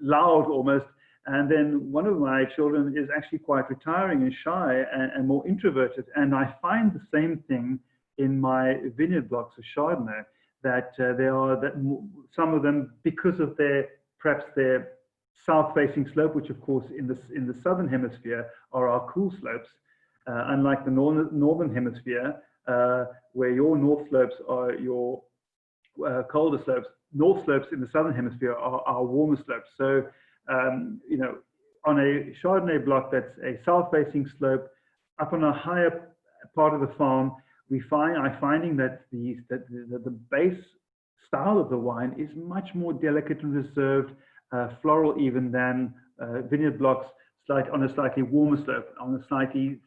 loud almost. And then one of my children is actually quite retiring and shy and more introverted. And I find the same thing in my vineyard blocks of Chardonnay, that some of them, because of perhaps their south-facing slope, which of course in the southern hemisphere are our cool slopes, unlike the northern hemisphere, where your north slopes are your colder slopes. North slopes in the southern hemisphere are our warmer slopes. So, you know, on a Chardonnay block that's a south-facing slope, up on a higher part of the farm, I'm finding that the base style of the wine is much more delicate and reserved, floral even, than vineyard blocks on a slightly warmer slope, on a slightly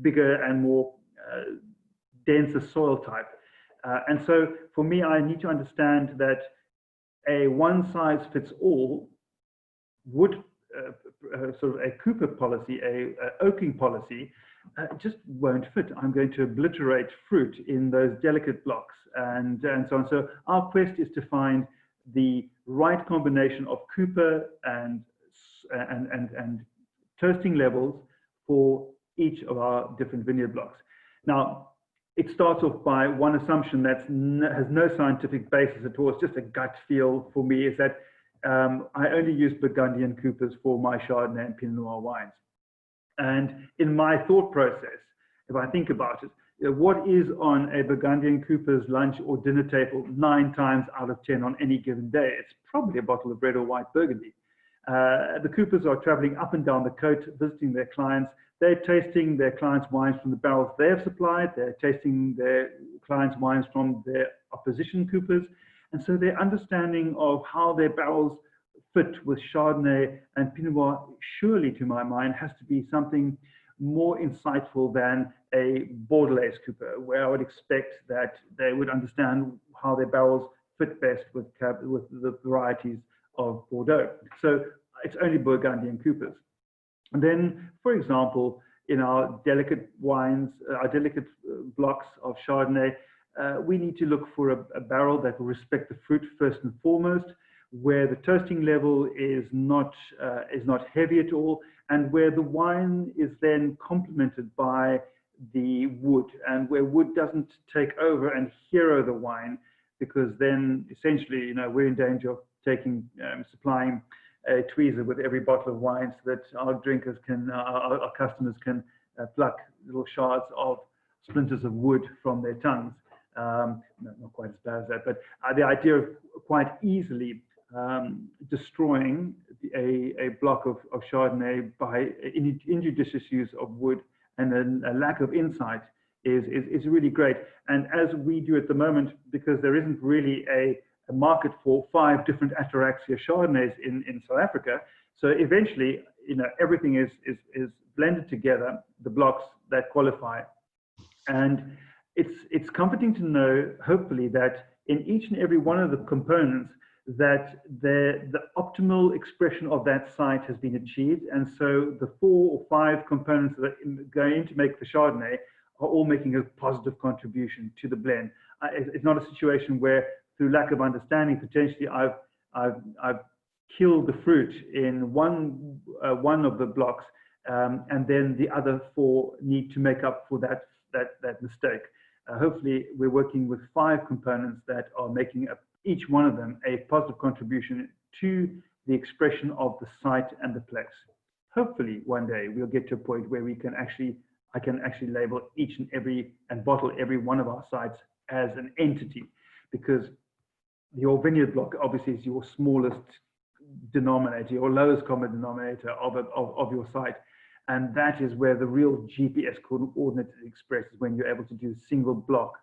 bigger and more denser soil type. And so for me, I need to understand that a one-size-fits-all would sort of a Cooper policy, a oaking policy, just won't fit. I'm going to obliterate fruit in those delicate blocks, and so on. So our quest is to find the right combination of Cooper and toasting levels for each of our different vineyard blocks. Now, it starts off by one assumption that has no scientific basis at all. It's just a gut feel for me, is that I only use Burgundian Coopers for my Chardonnay and Pinot Noir wines. And in my thought process, if I think about it, what is on a Burgundian Cooper's lunch or dinner table 9 times out of 10 on any given day? It's probably a bottle of red or white Burgundy. The coopers are traveling up and down the coast, visiting their clients. They're tasting their clients' wines from the barrels they have supplied. They're tasting their clients' wines from their opposition coopers. And so their understanding of how their barrels fit with Chardonnay and Pinot Noir, surely to my mind, has to be something more insightful than a Bordelais cooper, where I would expect that they would understand how their barrels fit best with the varieties of Bordeaux. So it's only Burgundian coopers. And then, for example, in our delicate wines, our delicate blocks of Chardonnay, we need to look for a barrel that will respect the fruit first and foremost, where the toasting level is not heavy at all, and where the wine is then complemented by the wood, and where wood doesn't take over and hero the wine, because then essentially, we're in danger of supplying a tweezer with every bottle of wine, so that our drinkers our customers can pluck little shards of splinters of wood from their tongues. Not quite as bad as that, but the idea of quite easily destroying a block of Chardonnay by injudicious use of wood and a lack of insight is really great. And as we do at the moment, because there isn't really a market for 5 different Ataraxia Chardonnays in South Africa, so eventually, everything is blended together, the blocks that qualify. And it's comforting to know, hopefully, that in each and every one of the components, that the optimal expression of that site has been achieved. And so the 4 or 5 components that are going to make the Chardonnay are all making a positive contribution to the blend. It's not a situation where, through lack of understanding, potentially I've killed the fruit in one of the blocks, and then the other 4 need to make up for that mistake. Hopefully, we're working with 5 components that are making up, each one of them, a positive contribution to the expression of the site and the place. Hopefully, one day we'll get to a point where I can actually label each and every and bottle every one of our sites as an entity, because your vineyard block obviously is your smallest denominator, your lowest common denominator of your site. And that is where the real GPS coordinate is expressed, when you're able to do single block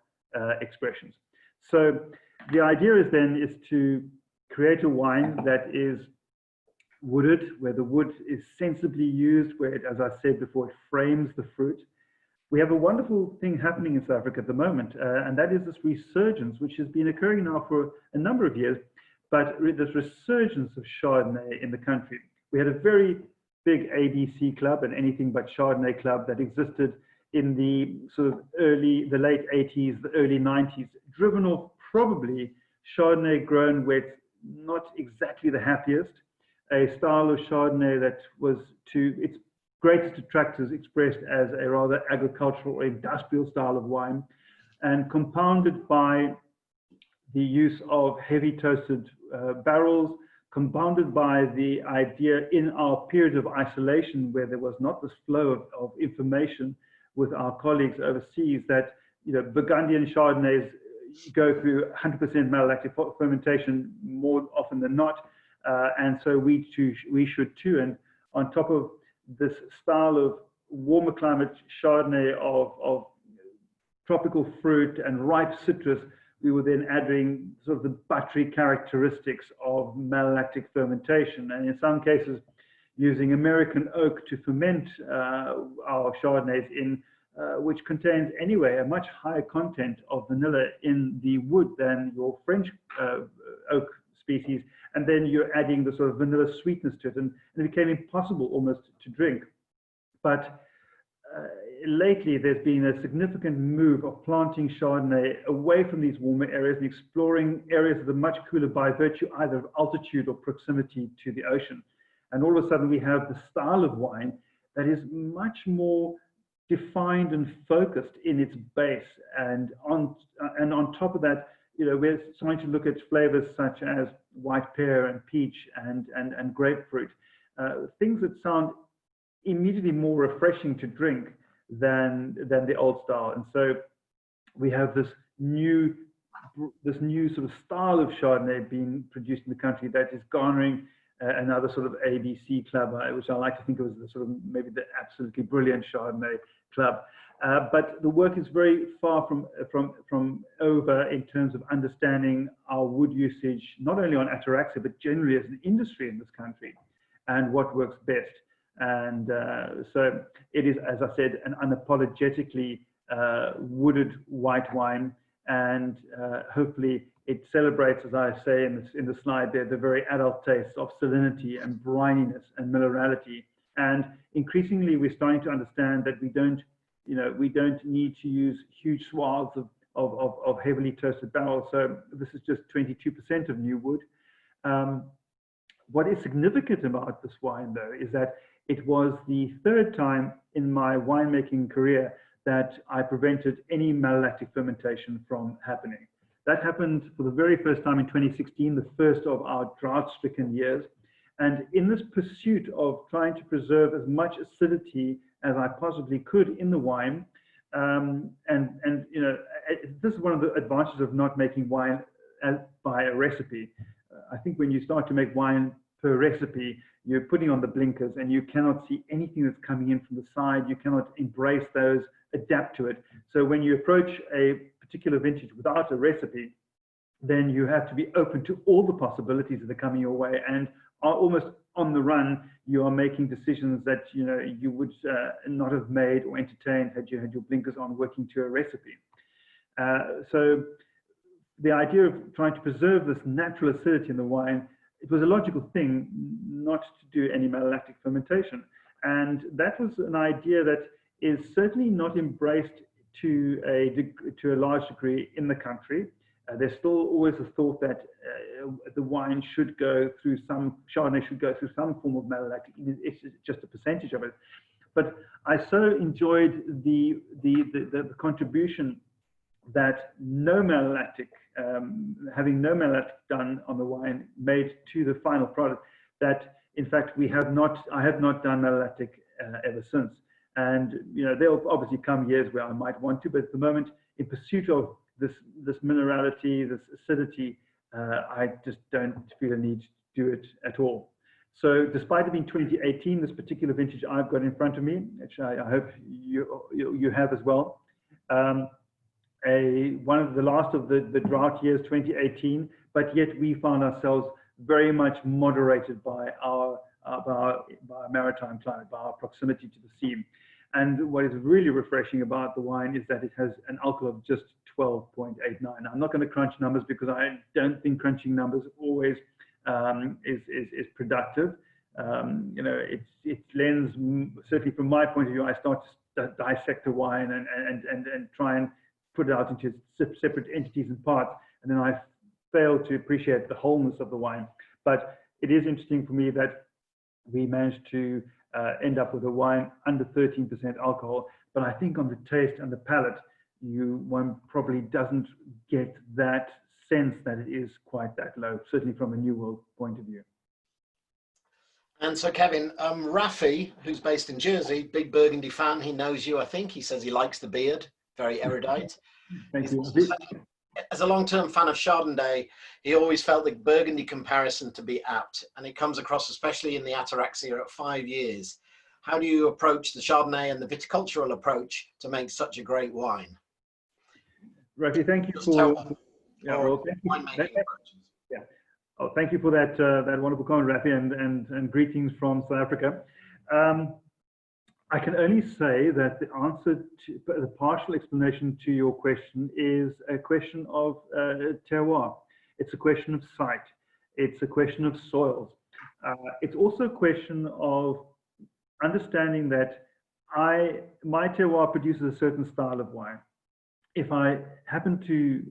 expressions. So the idea is to create a wine that is wooded, where the wood is sensibly used, where it, as I said before, it frames the fruit. We have a wonderful thing happening in South Africa at the moment, and that is this resurgence, which has been occurring now for a number of years, but this resurgence of Chardonnay in the country. We had a very big ABC club, and anything but Chardonnay club, that existed in the sort of the late 80s, the early 90s, driven off probably Chardonnay grown where it's not exactly the happiest, a style of Chardonnay that was to its greatest detractors expressed as a rather agricultural or industrial style of wine, and compounded by the use of heavy toasted barrels, compounded by the idea in our period of isolation, where there was not this flow of information with our colleagues overseas, that Burgundian Chardonnays go through 100% malolactic fermentation more often than not, and so we should too. And on top of this style of warmer climate Chardonnay of tropical fruit and ripe citrus, we were then adding sort of the buttery characteristics of malolactic fermentation, and in some cases using American oak to ferment our Chardonnays in, which contains anyway a much higher content of vanilla in the wood than your French oak species, and then you're adding the sort of vanilla sweetness to it, and it became impossible almost to drink. But lately, there's been a significant move of planting Chardonnay away from these warmer areas and exploring areas that are much cooler by virtue either of altitude or proximity to the ocean. And all of a sudden, we have the style of wine that is much more defined and focused in its base. And on top of that, we're starting to look at flavors such as white pear and peach and grapefruit, things that sound immediately more refreshing to drink than the old style. And so we have this new sort of style of Chardonnay being produced in the country that is garnering another sort of ABC club, which I like to think of as the sort of maybe the absolutely brilliant Chardonnay club. But the work is very far from over in terms of understanding our wood usage, not only on Ataraxia, but generally as an industry in this country, and what works best. And so it is, as I said, an unapologetically wooded white wine, and hopefully it celebrates, as I say in the slide there, the very adult tastes of salinity and brininess and minerality. And increasingly, we're starting to understand that we don't need to use huge swaths of heavily toasted barrels. So this is just 22% of new wood. What is significant about this wine, though, is that it was the third time in my winemaking career that I prevented any malolactic fermentation from happening. That happened for the very first time in 2016, the first of our drought-stricken years. And in this pursuit of trying to preserve as much acidity as I possibly could in the wine, this is one of the advantages of not making wine by a recipe. I think when you start to make wine per recipe, you're putting on the blinkers and you cannot see anything that's coming in from the side. You cannot embrace those, adapt to it. So when you approach a particular vintage without a recipe, then you have to be open to all the possibilities that are coming your way, and are almost on the run. You are making decisions that you would not have made or entertained had you had your blinkers on working to a recipe. So the idea of trying to preserve this natural acidity in the wine, it was a logical thing not to do any malolactic fermentation. And that was an idea that is certainly not embraced to a large degree in the country. There's still always a thought that the wine should go through Chardonnay should go through some form of malolactic. It's just a percentage of it. But I so enjoyed the contribution that no malolactic, having no malolactic done on the wine made to the final product, that in fact I have not done malolactic ever since. And there'll obviously come years where I might want to, but at the moment, in pursuit of this minerality, this acidity, I just don't feel a need to do it at all. So despite it being 2018, this particular vintage I've got in front of me, which I hope you have as well, one of the last of the drought years, 2018, but yet we found ourselves very much moderated by our maritime climate, by our proximity to the sea. And what is really refreshing about the wine is that it has an alcohol of just 12.89. I'm not going to crunch numbers because I don't think crunching numbers always is productive. It lends, certainly from my point of view, I start to dissect the wine and try and put it out into separate entities and parts, and then I fail to appreciate the wholeness of the wine. But it is interesting for me that we managed to end up with a wine under 13% alcohol, but I think on the taste and the palate, one probably doesn't get that sense that it is quite that low, certainly from a New World point of view. And so, Kevin, Rafi, who's based in Jersey, big Burgundy fan, he knows you, I think. He says he likes the beard, very erudite. Thank you. As a long-term fan of Chardonnay, he always felt the Burgundy comparison to be apt, and it comes across especially in the Ataraxia at 5 years. How do you approach the Chardonnay and the viticultural approach to make such a great wine? Rafi, thank you thank you for that wonderful comment, Rafi, and greetings from South Africa. I can only say that the answer to the partial explanation to your question is a question of terroir. It's a question of site. It's a question of soils. It's also a question of understanding that my terroir produces a certain style of wine. If I happen to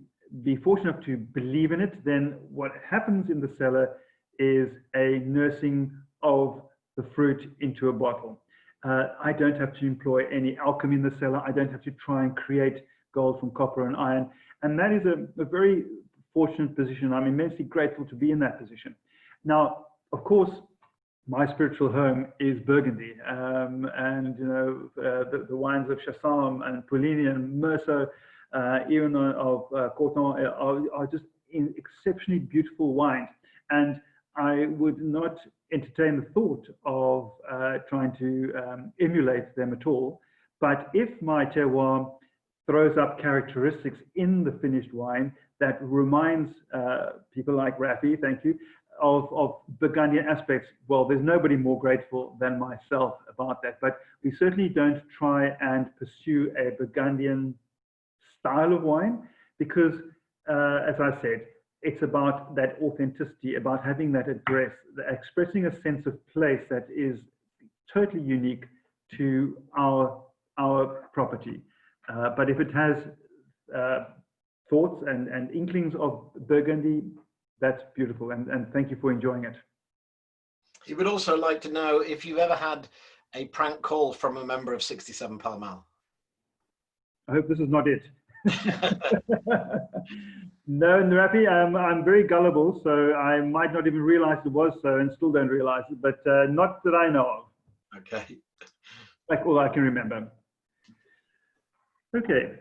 be fortunate enough to believe in it, then what happens in the cellar is a nursing of the fruit into a bottle. I don't have to employ any alchemy in the cellar. I don't have to try and create gold from copper and iron. And that is a very fortunate position. I'm immensely grateful to be in that position. Now, of course, my spiritual home is Burgundy. And, the wines of Chassagne and Pouligny and Meursault, even of Corton, are just exceptionally beautiful wines. And I would not entertain the thought of trying to emulate them at all. But if my terroir throws up characteristics in the finished wine that reminds people like Rafi, thank you, of Burgundian aspects, well, there's nobody more grateful than myself about that. But we certainly don't try and pursue a Burgundian style of wine because, as I said, it's about that authenticity, about having that address, expressing a sense of place that is totally unique to our property. But if it has thoughts and inklings of Burgundy, that's beautiful. And thank you for enjoying it. He would also like to know if you've ever had a prank call from a member of 67 Pall Mall. I hope this is not it. No, Rafi, I'm very gullible, so I might not even realize it was so and still don't realize it, but not that I know of. Okay. Like all I can remember. Okay,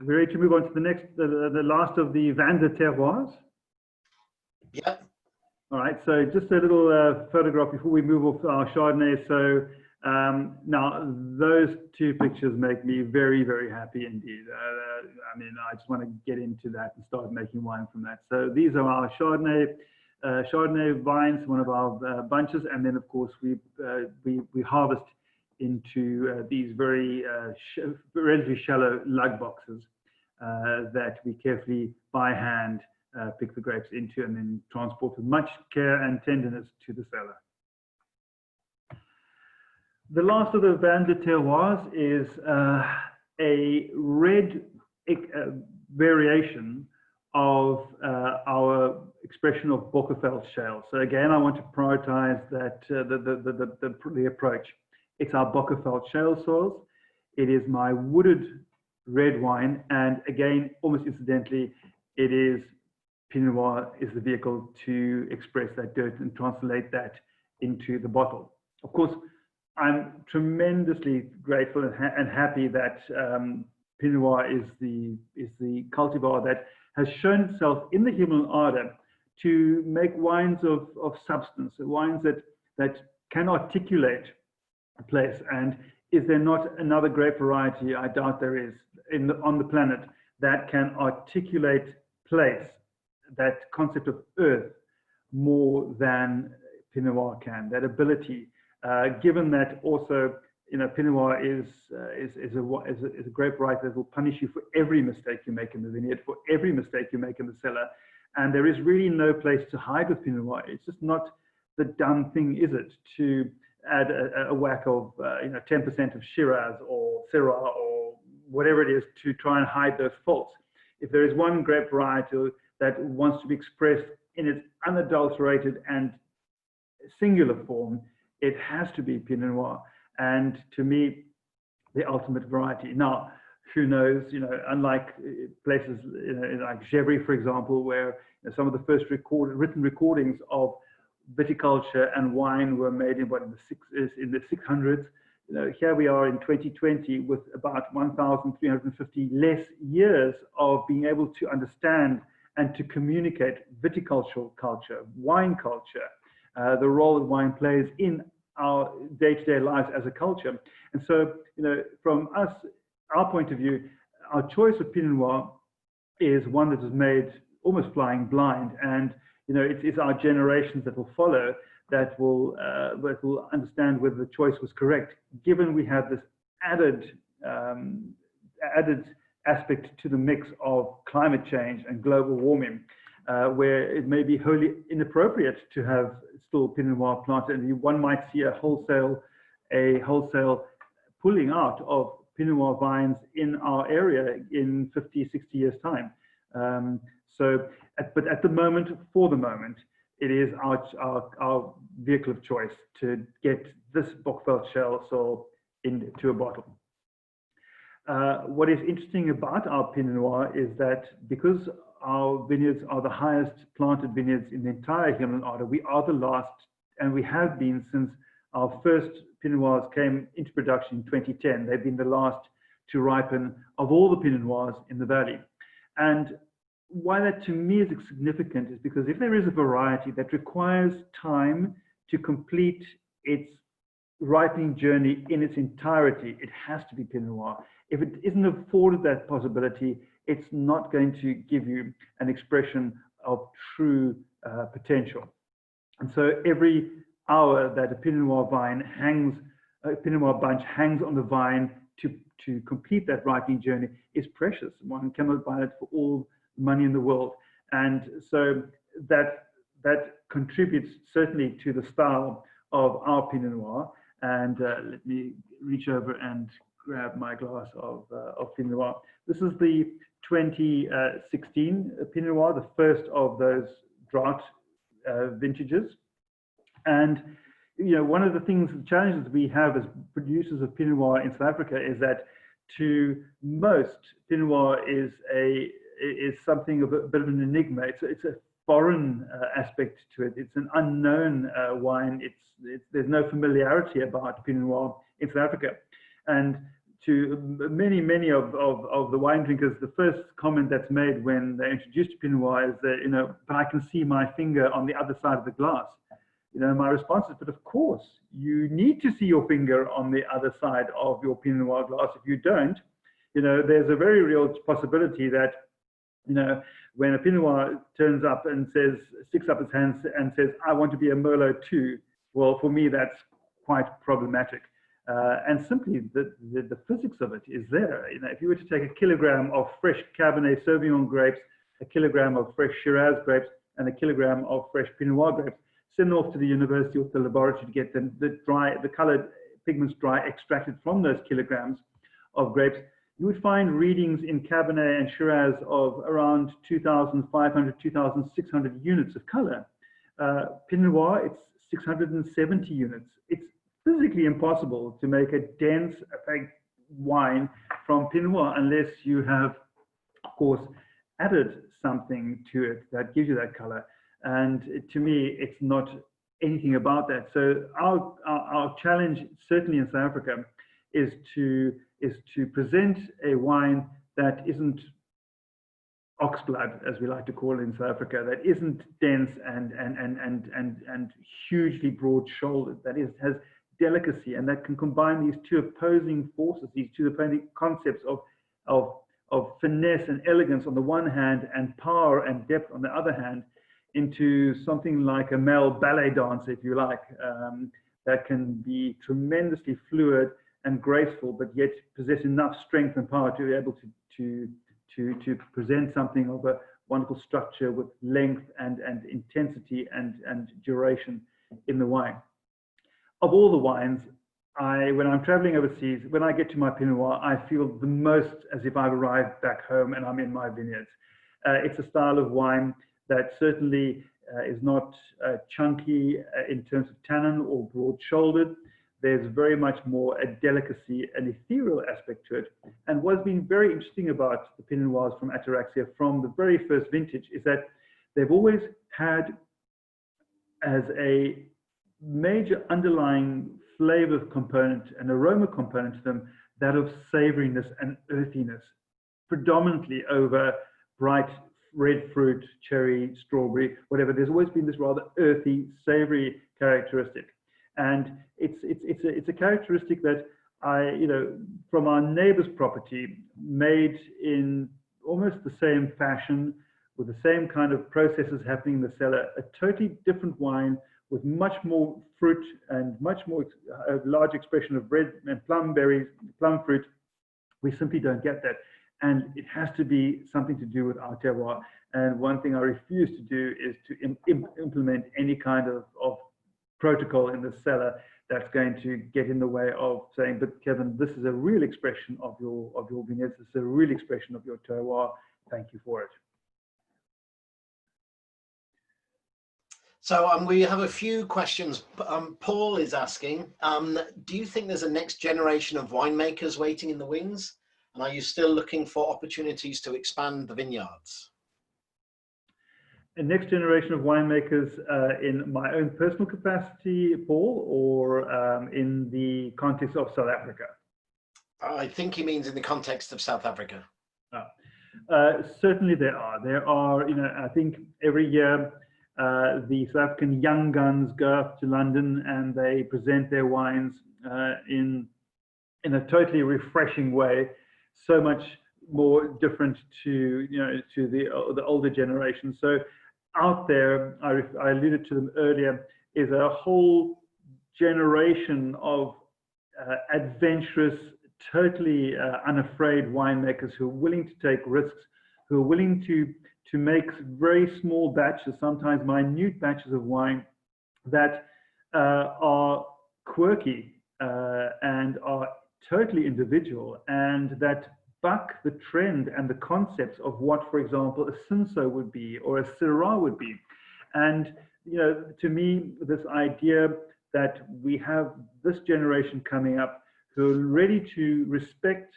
we're ready to move on to the next, the last of the Vin de Terroirs. Yeah. All right, so just a little photograph before we move off our Chardonnay. So now those two pictures make me very, very happy indeed. I mean, I just want to get into that and start making wine from that. So these are our Chardonnay vines, one of our bunches, and then of course we harvest into these very relatively shallow lug boxes that we carefully by hand pick the grapes into and then transport with much care and tenderness to the cellar. The last of the Vin de Terroirs is a red variation of our expression of Bockerfeld shale. So again, I want to prioritize that the approach. It's our Bockerfeld shale soils. It is my wooded red wine, and again, almost incidentally, it is Pinot Noir is the vehicle to express that dirt and translate that into the bottle. Of course, I'm tremendously grateful and happy that Pinot Noir is the cultivar that has shown itself in the Himalayan Arder to make wines of substance, wines that can articulate a place. And is there not another grape variety, I doubt there is, on the planet that can articulate place, that concept of earth, more than Pinot Noir can, that ability. Given that also, you know, Pinot Noir is a grape variety that will punish you for every mistake you make in the vineyard, for every mistake you make in the cellar, and there is really no place to hide with Pinot Noir. It's just not the dumb thing, is it, to add a whack of 10% of Shiraz or Syrah or whatever it is to try and hide those faults. If there is one grape variety that wants to be expressed in its unadulterated and singular form, it has to be Pinot Noir, and to me, the ultimate variety. Now, who knows? You know, unlike places like Gevrey, for example, where some of the first written recordings of viticulture and wine were made in the 600s. You know, here we are in 2020 with about 1,350 less years of being able to understand and to communicate viticultural culture, wine culture, the role that wine plays in our day-to-day lives as a culture. And so, you know, from us, our point of view, our choice of Pinot Noir is one that is made almost flying blind. And, you know, it's our generations that will follow that will understand whether the choice was correct, given we have this added aspect to the mix of climate change and global warming, where it may be wholly inappropriate to have still Pinot Noir planted, and one might see a wholesale pulling out of Pinot Noir vines in our area in 50, 60 years' time. But at the moment, for the moment, it is our vehicle of choice to get this Bockerfeld shale soil into a bottle. What is interesting about our Pinot Noir is that because our vineyards are the highest planted vineyards in the entire Himalayan Arder, we are the last, and we have been since our first Pinot Noirs came into production in 2010. They've been the last to ripen of all the Pinot Noirs in the valley. And why that to me is significant is because if there is a variety that requires time to complete its ripening journey in its entirety, it has to be Pinot Noir. If it isn't afforded that possibility, it's not going to give you an expression of true potential. And so every hour that a Pinot Noir vine hangs, a Pinot Noir bunch hangs on the vine to complete that ripening journey is precious. One cannot buy it for all the money in the world. And so that contributes certainly to the style of our Pinot Noir. And let me reach over and grab my glass of Pinot Noir. This is the 2016 Pinot Noir, the first of those drought vintages. And one of the challenges we have as producers of Pinot Noir in South Africa is that to most, Pinot Noir is something of a bit of an enigma. It's a foreign aspect to it. It's an unknown wine. There's no familiarity about Pinot Noir in South Africa. And to many of the wine drinkers, the first comment that's made when they're introduced to Pinot Noir is that, but I can see my finger on the other side of the glass. My response is, but of course, you need to see your finger on the other side of your Pinot Noir glass. If you don't, there's a very real possibility that, when a Pinot Noir turns up and sticks up its hands and says, I want to be a Merlot too, well, for me, that's quite problematic. And simply the physics of it is there. If you were to take a kilogram of fresh Cabernet Sauvignon grapes, a kilogram of fresh Shiraz grapes, and a kilogram of fresh Pinot Noir grapes, send them off to the university or the laboratory to get the colored pigments dry extracted from those kilograms of grapes, you would find readings in Cabernet and Shiraz of around 2,500, 2,600 units of color. Pinot Noir, it's 670 units. It's physically impossible to make a dense, opaque wine from Pinot Noir unless you have, of course, added something to it that gives you that color. And to me, it's not anything about that. So our challenge, certainly in South Africa, is to present a wine that isn't oxblood, as we like to call it in South Africa, that isn't dense and hugely broad-shouldered, that has delicacy, and that can combine these two opposing forces, these two opposing concepts of finesse and elegance on the one hand, and power and depth on the other hand, into something like a male ballet dancer, if you like, that can be tremendously fluid and graceful, but yet possess enough strength and power to be able to present something of a wonderful structure with length and intensity and duration in the wine. Of all the wines, when I'm traveling overseas, when I get to my Pinot Noir, I feel the most as if I've arrived back home and I'm in my vineyards. It's a style of wine that certainly is not chunky in terms of tannin or broad-shouldered. There's very much more a delicacy, an ethereal aspect to it. And what's been very interesting about the Pinot Noirs from Ataraxia from the very first vintage is that they've always had as a major underlying flavor component, an aroma component to them, that of savoriness and earthiness, predominantly over bright red fruit, cherry, strawberry, whatever. There's always been this rather earthy, savory characteristic. And it's a characteristic that from our neighbor's property, made in almost the same fashion, with the same kind of processes happening in the cellar, a totally different wine with much more fruit and much more a large expression of red and plum berries, plum fruit. We simply don't get that. And it has to be something to do with our terroir. And one thing I refuse to do is to implement any kind of protocol in the cellar that's going to get in the way of saying, but Kevin, this is a real expression of your vineyards. This is a real expression of your terroir. Thank you for it. So we have a few questions. Paul is asking, do you think there's a next generation of winemakers waiting in the wings? And are you still looking for opportunities to expand the vineyards? A next generation of winemakers in my own personal capacity, Paul, or in the context of South Africa? I think he means in the context of South Africa. Certainly there are. There are, I think every year The South African young guns go up to London and they present their wines in a totally refreshing way, so much more different to the older generation. So out there, I alluded to them earlier, is a whole generation of adventurous, totally unafraid winemakers who are willing to take risks, who are willing to make very small batches, sometimes minute batches of wine that are quirky and are totally individual, and that buck the trend and the concepts of what, for example, a Cinsault would be or a Syrah would be. And to me, this idea that we have this generation coming up who are ready to respect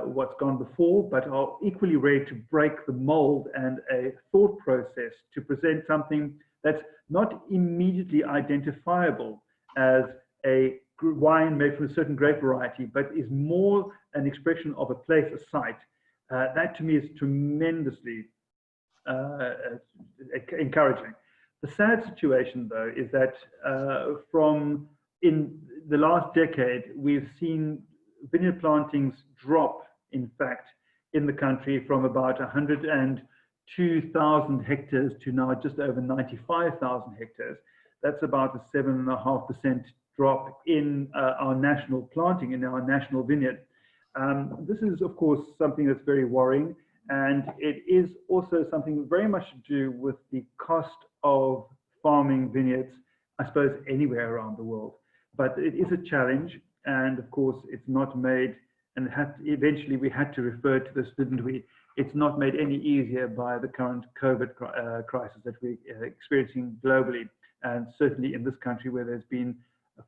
what's gone before, but are equally ready to break the mold and a thought process to present something that's not immediately identifiable as a wine made from a certain grape variety, but is more an expression of a place, a site. That to me is tremendously encouraging. The sad situation, though, is that from in the last decade, we've seen vineyard plantings drop, in fact, in the country from about 102,000 hectares to now just over 95,000 hectares. That's about a 7.5% drop in our national planting, in our national vineyard. This is, of course, something that's very worrying, and it is also something very much to do with the cost of farming vineyards, I suppose, anywhere around the world. But it is a challenge, and of course, it's not made, and eventually we had to refer to this, didn't we? It's not made any easier by the current COVID crisis that we're experiencing globally, and certainly in this country, where there's been,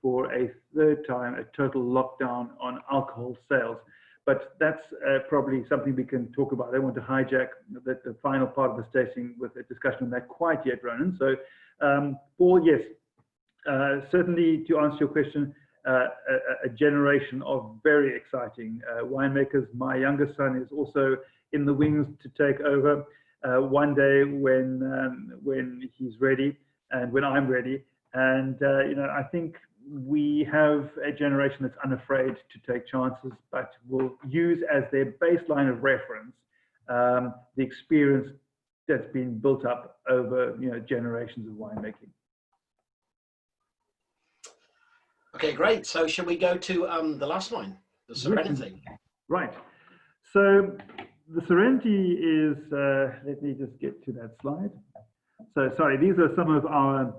for a third time, a total lockdown on alcohol sales. But that's probably something we can talk about. I don't want to hijack the final part of this tasting with a discussion on that quite yet, Ronan. So, Paul, yes, certainly to answer your question, a generation of very exciting winemakers. My younger son is also in the wings to take over one day when he's ready and when I'm ready. And I think we have a generation that's unafraid to take chances, but will use as their baseline of reference the experience that's been built up over generations of winemaking. Okay, great. So shall we go to the last wine, the Serenity? Right. So the Serenity is, let me just get to that slide. So sorry, these are some of our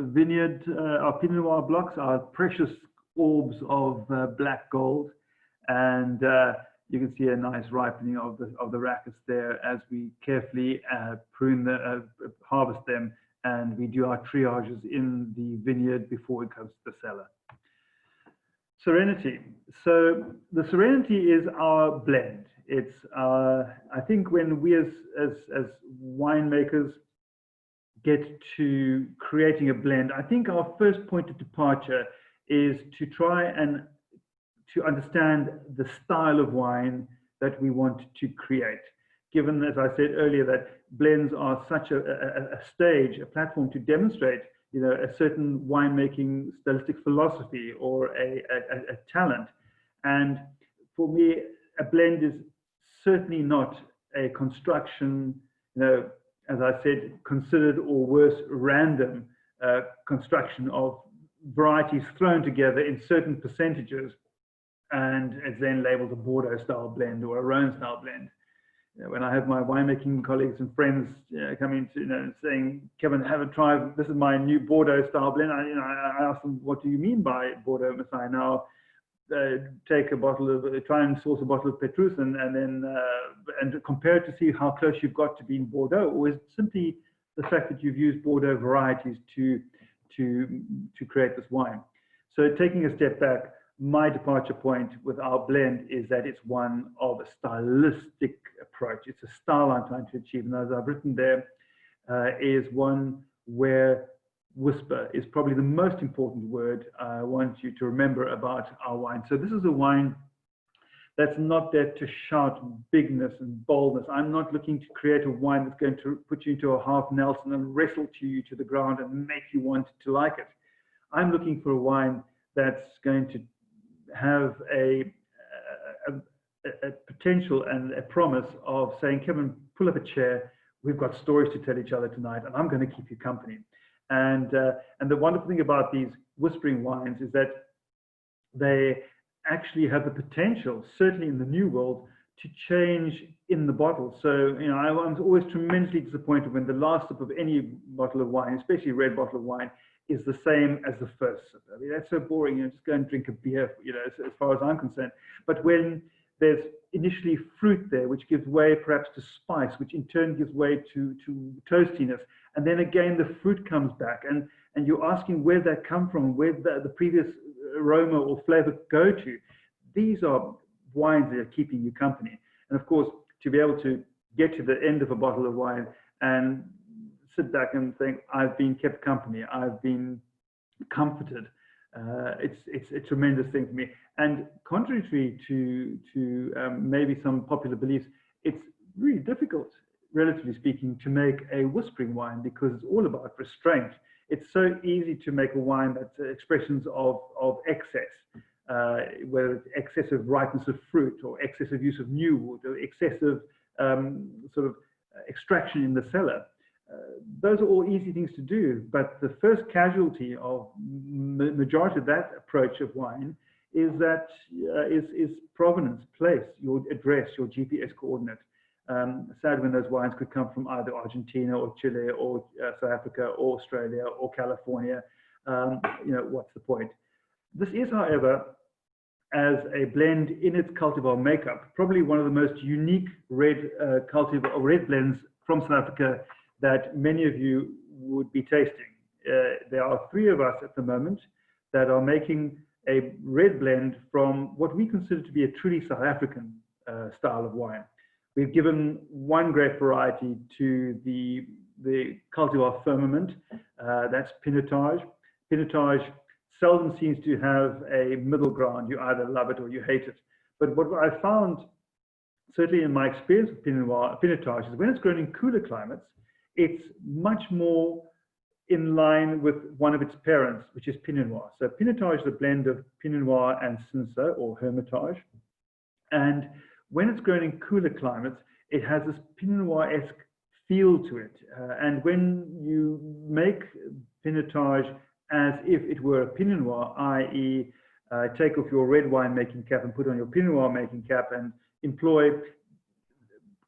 vineyard, our Pinot Noir blocks, our precious orbs of black gold. And you can see a nice ripening of the racquets there as we carefully harvest them, and we do our triages in the vineyard before it comes to the cellar. Serenity. So the Serenity is our blend. It's I think when we as winemakers get to creating a blend, I think our first point of departure is to try and to understand the style of wine that we want to create. Given, as I said earlier, that blends are such a stage, a platform to demonstrate, a certain winemaking stylistic philosophy or a talent. And for me, a blend is certainly not a construction, as I said, considered or worse, random construction of varieties thrown together in certain percentages, and it's then labeled a Bordeaux style blend or a Rhone style blend. When I have my winemaking colleagues and friends coming to, saying, Kevin, have a try, this is my new Bordeaux style blend. I ask them, what do you mean by Bordeaux Messiah? Now, take a bottle of, try and source a bottle of Petrus and then and compare it to see how close you've got to being Bordeaux, or is it simply the fact that you've used Bordeaux varieties to create this wine? So taking a step back, my departure point with our blend is that it's one of a stylistic approach. It's a style I'm trying to achieve, and as I've written there, is one where whisper is probably the most important word I want you to remember about our wine. So this is a wine that's not there to shout bigness and boldness. I'm not looking to create a wine that's going to put you into a half Nelson and wrestle you to the ground and make you want to like it. I'm looking for a wine that's going to have a potential and a promise of saying, Kevin, pull up a chair. We've got stories to tell each other tonight, and I'm going to keep you company. And the wonderful thing about these whispering wines is that they actually have the potential, certainly in the New World, to change in the bottle. So, you know, I'm always tremendously disappointed when the last sip of any bottle of wine, especially a red bottle of wine, is the same as the first sip. I mean, that's so boring. You know, just go and drink a beer, you know, as far as I'm concerned. But when there's initially fruit there, which gives way perhaps to spice, which in turn gives way to toastiness, and then again the fruit comes back, and you're asking where that come from, where the previous aroma or flavor go to. These are wines that are keeping you company. And of course, to be able to get to the end of a bottle of wine and sit back and think, I've been kept company, I've been comforted, it's a tremendous thing for me. And contrary to maybe some popular beliefs, it's really difficult, relatively speaking, to make a whispering wine because it's all about restraint. It's so easy to make a wine that's expressions of excess, whether it's excessive ripeness of fruit or excessive use of new wood or excessive sort of extraction in the cellar. Those are all easy things to do, but the first casualty of majority of that approach of wine is that is provenance, place, your address, your GPS coordinate. Sad when those wines could come from either Argentina or Chile or South Africa or Australia or California. You know, what's the point? This is, however, as a blend in its cultivar makeup, probably one of the most unique red cultivar or red blends from South Africa that many of you would be tasting. There are 3 of us at the moment that are making a red blend from what we consider to be a truly South African style of wine. We've given one grape variety to the cultivar firmament, that's Pinotage. Pinotage seldom seems to have a middle ground. You either love it or you hate it. But what I found, certainly in my experience with Pinotage, is when it's grown in cooler climates, it's much more in line with one of its parents, which is Pinot Noir. So Pinotage is a blend of Pinot Noir and Cinsault or Hermitage. And when it's grown in cooler climates, it has this Pinot Noir-esque feel to it. And when you make Pinotage as if it were a Pinot Noir, i.e. Take off your red wine making cap and put on your Pinot Noir making cap and employ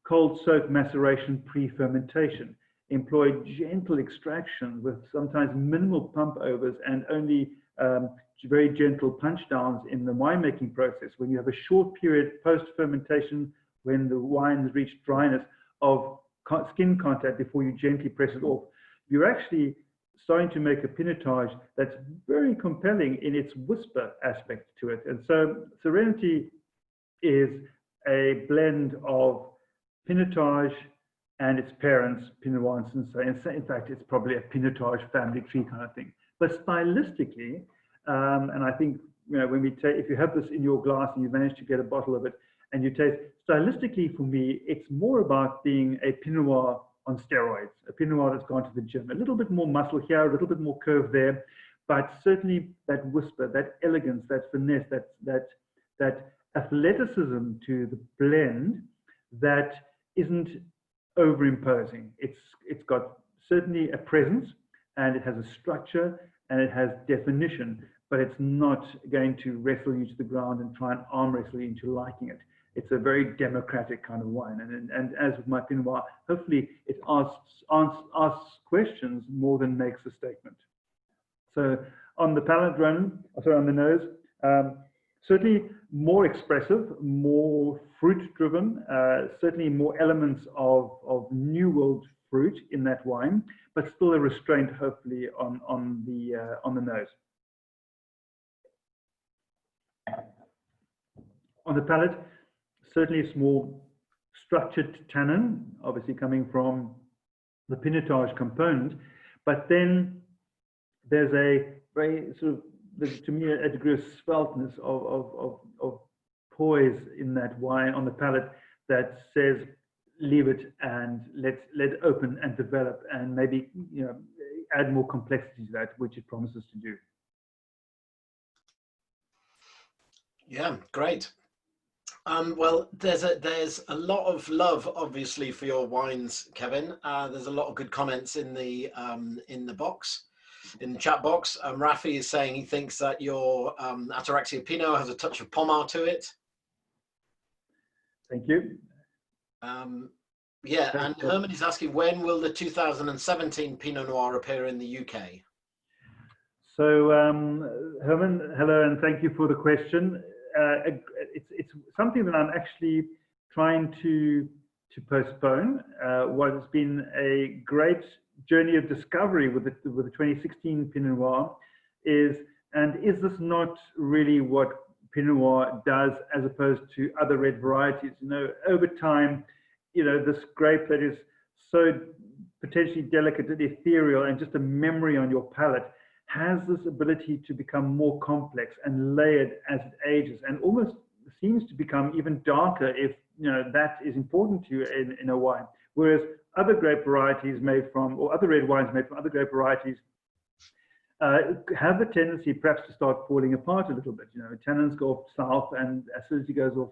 cold soak maceration pre-fermentation, employ gentle extraction with sometimes minimal pump overs and only very gentle punch downs in the winemaking process. When you have a short period post-fermentation, when the wines reach dryness of skin contact before you gently press it off, you're actually starting to make a Pinotage that's very compelling in its whisper aspect to it. And so Serenity is a blend of Pinotage and its parents, Pinot Noir and Cinsault. In fact, it's probably a Pinotage family tree kind of thing. But stylistically, and I think, you know, when we take, if you have this in your glass and you manage to get a bottle of it and you taste, stylistically for me, it's more about being a Pinot Noir on steroids, a Pinot Noir that's gone to the gym, a little bit more muscle here, a little bit more curve there, but certainly that whisper, that elegance, that finesse, that athleticism to the blend that isn't overimposing. It's got certainly a presence and it has a structure and it has definition, but it's not going to wrestle you to the ground and try and arm wrestle you into liking it. It's a very democratic kind of wine. And as with my Pinot Noir, hopefully it asks questions more than makes a statement. So on the palate run, sorry, on the nose, certainly more expressive, more fruit driven, certainly more elements of New World fruit in that wine, but still a restraint hopefully on the nose. On the palate, certainly a small structured tannin, obviously coming from the Pinotage component, but then there's a very sort of, to me, a degree of speltness of poise in that wine on the palate that says, leave it and let it open and develop, and maybe, you know, add more complexity to that, which it promises to do. Yeah, great. Well, there's a lot of love, obviously, for your wines, Kevin. There's a lot of good comments in the box, in the chat box. Rafi is saying he thinks that your Ataraxia Pinot has a touch of Pommard to it. Thank you. Yeah, and Herman is asking, when will the 2017 Pinot Noir appear in the UK? So, Herman, hello, and thank you for the question. It's something that I'm actually trying to postpone. What has been a great journey of discovery with the 2016 Pinot Noir is this not really what Pinot Noir does as opposed to other red varieties? You know, over time, you know, this grape that is so potentially delicate and ethereal and just a memory on your palate has this ability to become more complex and layered as it ages, and almost seems to become even darker if, you know, that is important to you in a wine. Whereas other grape varieties made from, or other red wines made from other grape varieties, have the tendency perhaps to start falling apart a little bit. You know, tannins go off south and acidity goes off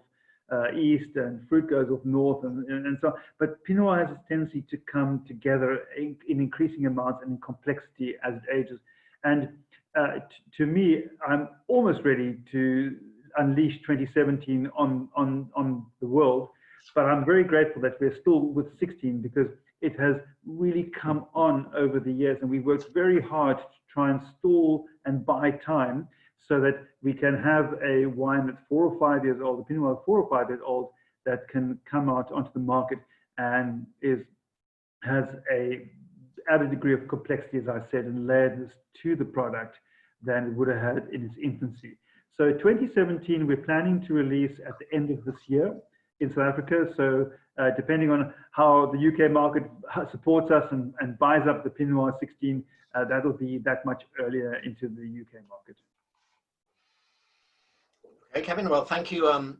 east, and fruit goes off north, and so on. But Pinot Noir has a tendency to come together in increasing amounts and in complexity as it ages. And to me, I'm almost ready to unleash 2017 on the world, but I'm very grateful that we're still with 16, because it has really come on over the years, and we worked very hard to try and stall and buy time so that we can have a wine that's 4 or 5 years old, a Pinot Noir 4 or 5 years old, that can come out onto the market and has a added degree of complexity, as I said, and layerness to the product than it would have had in its infancy. So 2017, we're planning to release at the end of this year in South Africa. So depending on how the UK market supports us and buys up the Pinot Noir 16, that'll be that much earlier into the UK market. Okay, Kevin, well, thank you.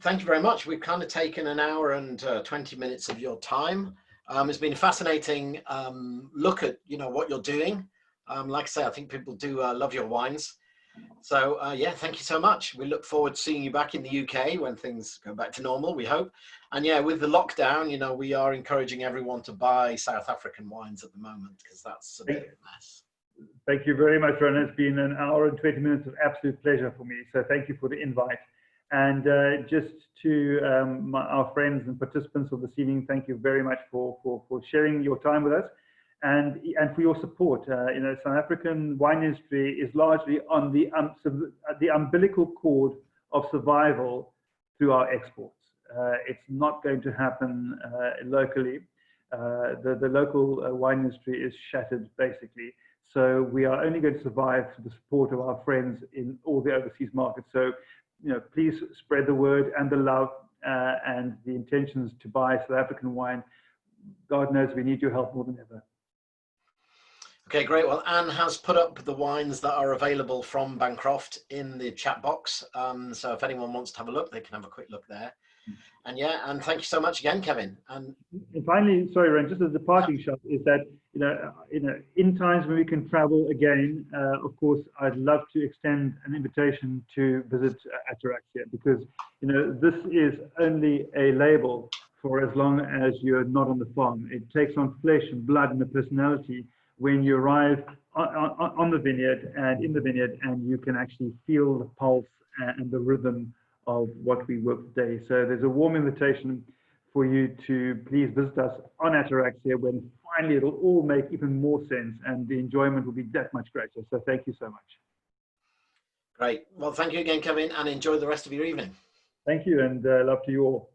Thank you very much. We've kind of taken an hour and 20 minutes of your time. It's been a fascinating look at, you know, what you're doing. Like I say, I think people do love your wines. So yeah, thank you so much. We look forward to seeing you back in the UK when things go back to normal, we hope. And yeah, with the lockdown, you know, we are encouraging everyone to buy South African wines at the moment, because that's a bit of a mess. Thank you very much, Ron. It's been an hour and 20 minutes of absolute pleasure for me. So thank you for the invite. And just to our friends and participants of this evening, thank you very much for sharing your time with us, and for your support. You know, South African wine industry is largely on the umbilical cord of survival through our exports. It's not going to happen locally. The local wine industry is shattered, basically. So we are only going to survive through the support of our friends in all the overseas markets. So, you know, please spread the word and the love and the intentions to buy South African wine. God knows we need your help more than ever. Okay, great. Well, Anne has put up the wines that are available from Bancroft in the chat box. So if anyone wants to have a look, they can have a quick look there. And yeah, and thank you so much again, Kevin. And finally, sorry, Ren, just as a parting shot, is that, you know, in times when we can travel again, of course, I'd love to extend an invitation to visit Ataraxia, because, you know, this is only a label for as long as you're not on the farm. It takes on flesh and blood and a personality when you arrive on the vineyard and in the vineyard, and you can actually feel the pulse and the rhythm of what we work today. So there's a warm invitation for you to please visit us on Ataraxia, when finally it'll all make even more sense and the enjoyment will be that much greater. So thank you so much. Great. Well, thank you again, Kevin, and enjoy the rest of your evening. Thank you, and love to you all.